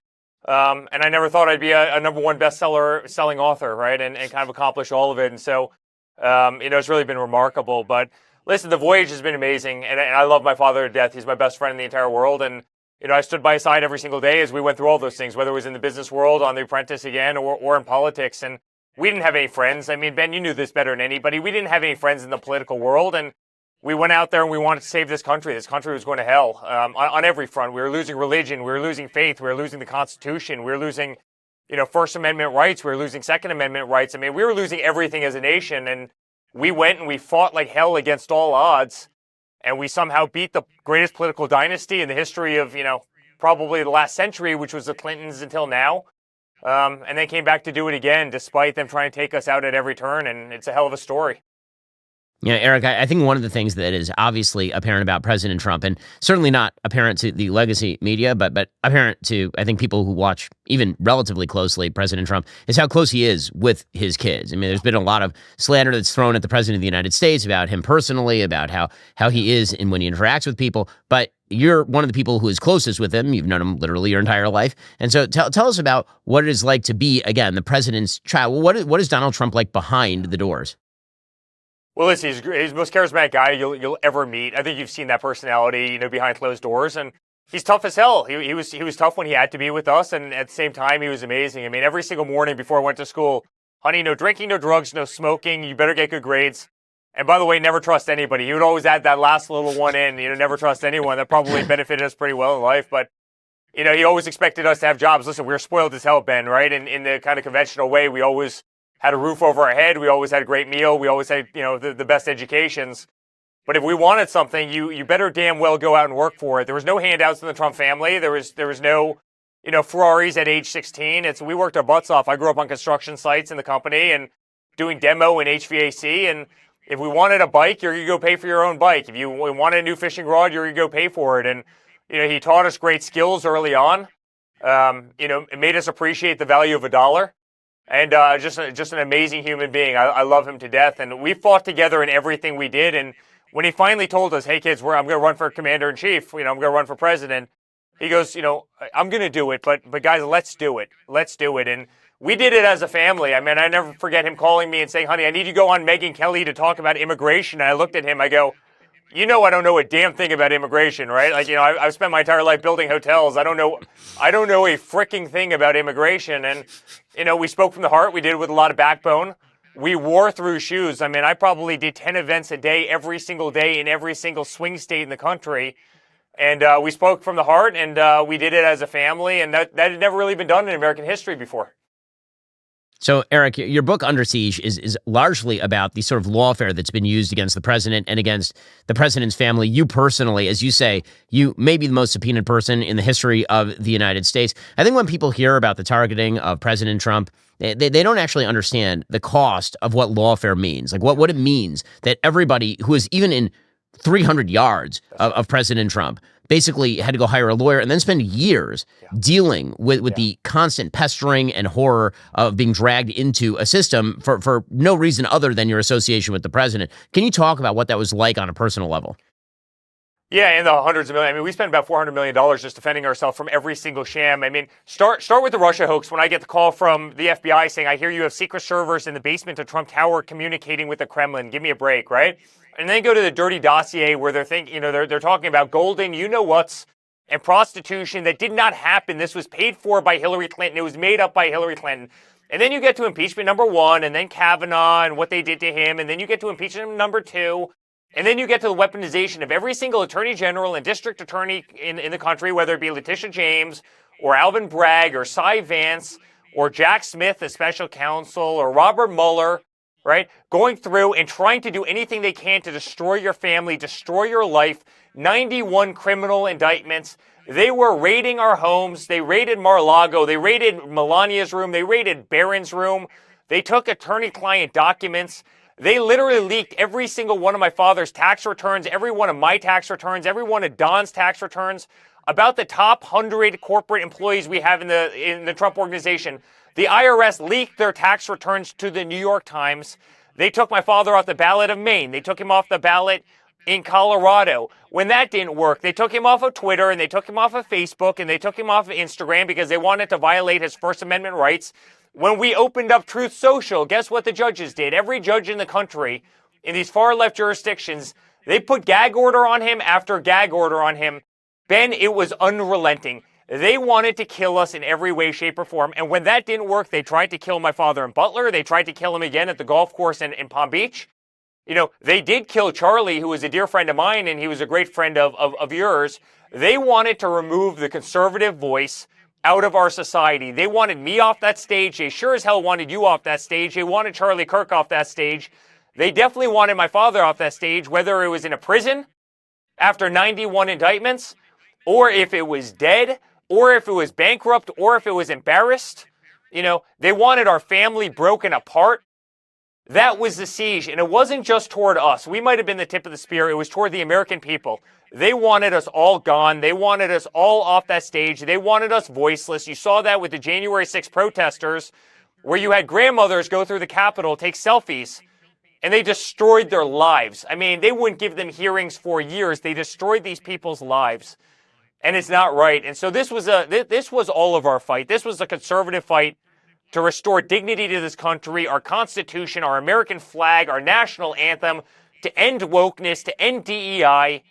And I never thought I'd be a number one selling author, right? And kind of accomplish all of it. And so, it's really been remarkable. But listen, the voyage has been amazing. And I love my father to death. He's my best friend in the entire world. And, I stood by his side every single day as we went through all those things, whether it was in the business world, on The Apprentice again, or in politics. And we didn't have any friends. I mean, Ben, you knew this better than anybody. We didn't have any friends in the political world. And we went out there and we wanted to save this country. This country was going to hell on every front. We were losing religion. We were losing faith. We were losing the Constitution. We were losing, First Amendment rights. We were losing Second Amendment rights. I mean, we were losing everything as a nation. And we went and we fought like hell against all odds. And we somehow beat the greatest political dynasty in the history of, probably the last century, which was the Clintons until now. And then came back to do it again, despite them trying to take us out at every turn. And it's a hell of a story. Eric, I think one of the things that is obviously apparent about President Trump, and certainly not apparent to the legacy media, but apparent to, I think, people who watch even relatively closely President Trump, is how close he is with his kids. I mean, there's been a lot of slander that's thrown at the President of the United States about him personally, about how he is and when he interacts with people, but you're one of the people who is closest with him. You've known him literally your entire life. And so tell us about what it is like to be, again, the president's child. What is Donald Trump like behind the doors? Well, listen, he's the most charismatic guy you'll ever meet. I think you've seen that personality, behind closed doors, and he's tough as hell. He was tough when he had to be with us, and at the same time, he was amazing. I mean, every single morning before I went to school, honey, no drinking, no drugs, no smoking. You better get good grades. And by the way, never trust anybody. He would always add that last little one in. Never trust anyone. That probably benefited us pretty well in life, but he always expected us to have jobs. Listen, we were spoiled as hell, Ben, right? In the kind of conventional way, we always had a roof over our head. We always had a great meal. We always had, the best educations. But if we wanted something, you better damn well go out and work for it. There was no handouts in the Trump family. There was no, Ferraris at age 16. We worked our butts off. I grew up on construction sites in the company and doing demo in HVAC. And if we wanted a bike, you're going to go pay for your own bike. If you wanted a new fishing rod, you're going to go pay for it. And, he taught us great skills early on. It made us appreciate the value of a dollar. And just an amazing human being. I love him to death. And we fought together in everything we did. And when he finally told us, hey, kids, I'm going to run for commander-in-chief, I'm going to run for president, he goes, I'm going to do it. But guys, let's do it. Let's do it. And we did it as a family. I mean, I never forget him calling me and saying, honey, I need you to go on Megyn Kelly to talk about immigration. And I looked at him. I go, I don't know a damn thing about immigration, right? Like, I've spent my entire life building hotels. I don't know a freaking thing about immigration. And, we spoke from the heart. We did it with a lot of backbone. We wore through shoes. I mean, I probably did 10 events a day, every single day in every single swing state in the country. And we spoke from the heart, and we did it as a family. And that had never really been done in American history before. So, Eric, your book, Under Siege, is largely about the sort of lawfare that's been used against the president and against the president's family. You personally, as you say, you may be the most subpoenaed person in the history of the United States. I think when people hear about the targeting of President Trump, they don't actually understand the cost of what lawfare means, like what it means that everybody who is even in 300 yards of President Trump basically had to go hire a lawyer and then spend years dealing with the constant pestering and horror of being dragged into a system for no reason other than your association with the president. Can you talk about what that was like on a personal level? Yeah, in the hundreds of millions. I mean, we spent about $400 million just defending ourselves from every single sham. I mean, start with the Russia hoax. When I get the call from the FBI saying, I hear you have secret servers in the basement of Trump Tower communicating with the Kremlin. Give me a break, right? And then go to the dirty dossier where they're thinking, they're talking about golden you-know-whats and prostitution that did not happen. This was paid for by Hillary Clinton. It was made up by Hillary Clinton. And then you get to impeachment number 1, and then Kavanaugh and what they did to him. And then you get to impeachment number 2. And then you get to the weaponization of every single attorney general and district attorney in the country, whether it be Letitia James or Alvin Bragg or Cy Vance or Jack Smith, the special counsel, or Robert Mueller, right? Going through and trying to do anything they can to destroy your family, destroy your life. 91 criminal indictments. They were raiding our homes. They raided Mar-a-Lago. They raided Melania's room. They raided Barron's room. They took attorney-client documents. They literally leaked every single one of my father's tax returns, every one of my tax returns, every one of Don's tax returns, about the top 100 corporate employees we have in the Trump organization. The IRS leaked their tax returns to the New York Times. They took my father off the ballot of Maine. They took him off the ballot in Colorado. When that didn't work, they took him off of Twitter, and they took him off of Facebook, and they took him off of Instagram because they wanted to violate his First Amendment rights. When we opened up Truth Social, guess what the judges did? Every judge in the country in these far-left jurisdictions, they put gag order on him after gag order on him. Ben, it was unrelenting. They wanted to kill us in every way, shape, or form. And when that didn't work, they tried to kill my father in Butler. They tried to kill him again at the golf course in Palm Beach. You know, they did kill Charlie, who was a dear friend of mine, and he was a great friend of yours. They wanted to remove the conservative voice out of our society. They wanted me off that stage. They sure as hell wanted you off that stage. They wanted Charlie Kirk off that stage. They definitely wanted my father off that stage, whether it was in a prison after 91 indictments, or if it was dead, or if it was bankrupt, or if it was embarrassed. You know, they wanted our family broken apart. That was the siege, and it wasn't just toward us. We might have been the tip of the spear. It was toward the American people. They wanted us all gone. They wanted us all off that stage. They wanted us voiceless. You saw that with the January 6th protesters, where you had grandmothers go through the Capitol, take selfies, and they destroyed their lives. I mean, they wouldn't give them hearings for years. They destroyed these people's lives, and it's not right. And so this was all of our fight. This was a conservative fight to restore dignity to this country, our Constitution, our American flag, our national anthem, to end wokeness, to end DEI,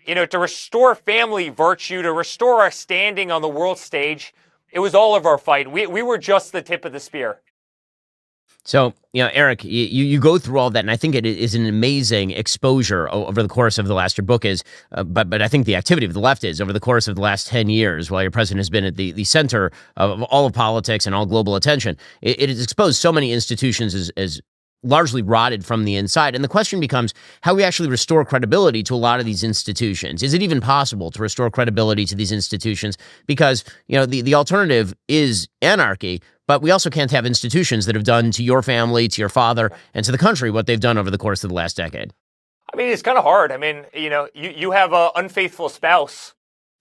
you know, to restore family virtue, to restore our standing on the world stage. It was all of our fight. We were just the tip of the spear. So, you know, Eric, you go through all that, and I think it is an amazing exposure over the course of the last, your book is, but I think the activity of the left is over the course of the last 10 years, while your president has been at the center of all of politics and all global attention. It has exposed so many institutions as largely rotted from the inside. And the question becomes how we actually restore credibility to a lot of these institutions. Is it even possible to restore credibility to these institutions? Because, you know, the alternative is anarchy, but we also can't have institutions that have done to your family, to your father, and to the country what they've done over the course of the last decade. I mean, it's kind of hard. I mean, you know, you have an unfaithful spouse,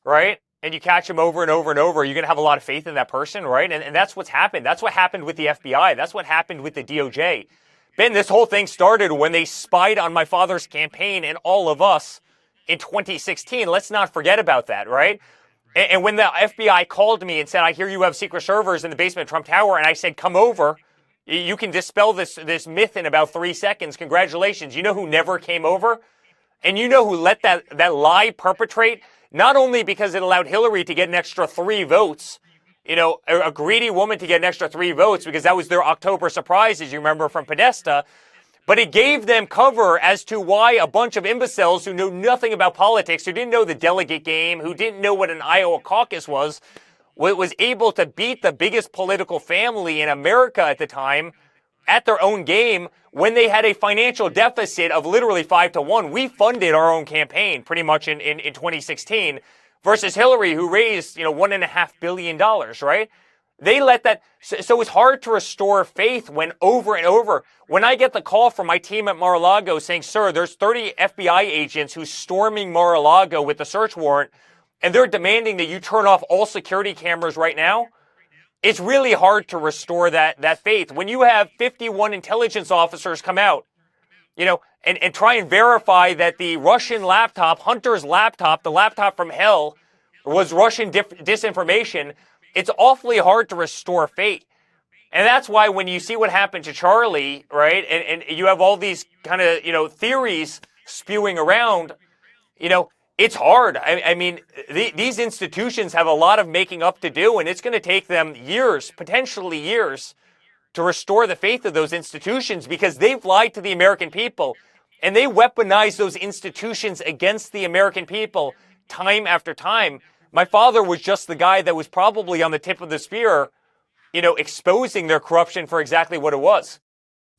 right? And you catch him over and over and over. You're going to have a lot of faith in that person, right? And that's what's happened. That's what happened with the FBI. That's what happened with the DOJ. Ben, this whole thing started when they spied on my father's campaign and all of us in 2016. Let's not forget about that, right? And when the FBI called me and said, I hear you have secret servers in the basement of Trump Tower, and I said, come over. You can dispel this myth in about 3 seconds. Congratulations. You know who never came over? And you know who let that lie perpetrate? Not only because it allowed Hillary to get an extra 3 votes, you know, a greedy woman to get an extra 3 votes because that was their October surprise, as you remember from Podesta, but it gave them cover as to why a bunch of imbeciles who knew nothing about politics, who didn't know the delegate game, who didn't know what an Iowa caucus was able to beat the biggest political family in America at the time at their own game when they had a financial deficit of literally 5-1. We funded our own campaign pretty much in 2016 versus Hillary, who raised, you know, $1.5 billion, right? They let that, so it's hard to restore faith when over and over. When I get the call from my team at Mar-a-Lago saying, sir, there's 30 FBI agents who's storming Mar-a-Lago with a search warrant, and they're demanding that you turn off all security cameras right now, it's really hard to restore that faith. When you have 51 intelligence officers come out, you know, and try and verify that the Russian laptop, Hunter's laptop, the laptop from hell, was Russian disinformation, it's awfully hard to restore faith. And that's why when you see what happened to Charlie, right, and you have all these kind of, you know, theories spewing around, you know, it's hard. I mean, these institutions have a lot of making up to do, and it's going to take them years, potentially years, to restore the faith of those institutions because they've lied to the American people, and they weaponize those institutions against the American people time after time. My father was just the guy that was probably on the tip of the spear, you know, exposing their corruption for exactly what it was.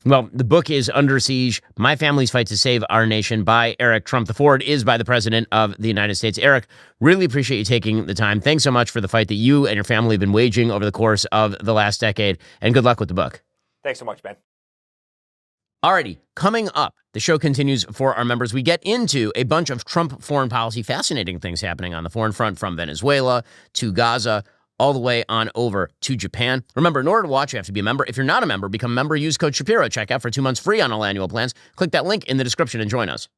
Well, the book is Under Siege, My Family's Fight to Save Our Nation by Eric Trump. The forward is by the President of the United States. Eric, really appreciate you taking the time. Thanks so much for the fight that you and your family have been waging over the course of the last decade, and good luck with the book. Thanks so much, Ben. Alrighty, coming up, the show continues for our members. We get into a bunch of Trump foreign policy, fascinating things happening on the foreign front, from Venezuela to Gaza, all the way on over to Japan. Remember, in order to watch, you have to be a member. If you're not a member, become a member. Use code Shapiro. Check out for 2 months free on all annual plans. Click that link in the description and join us.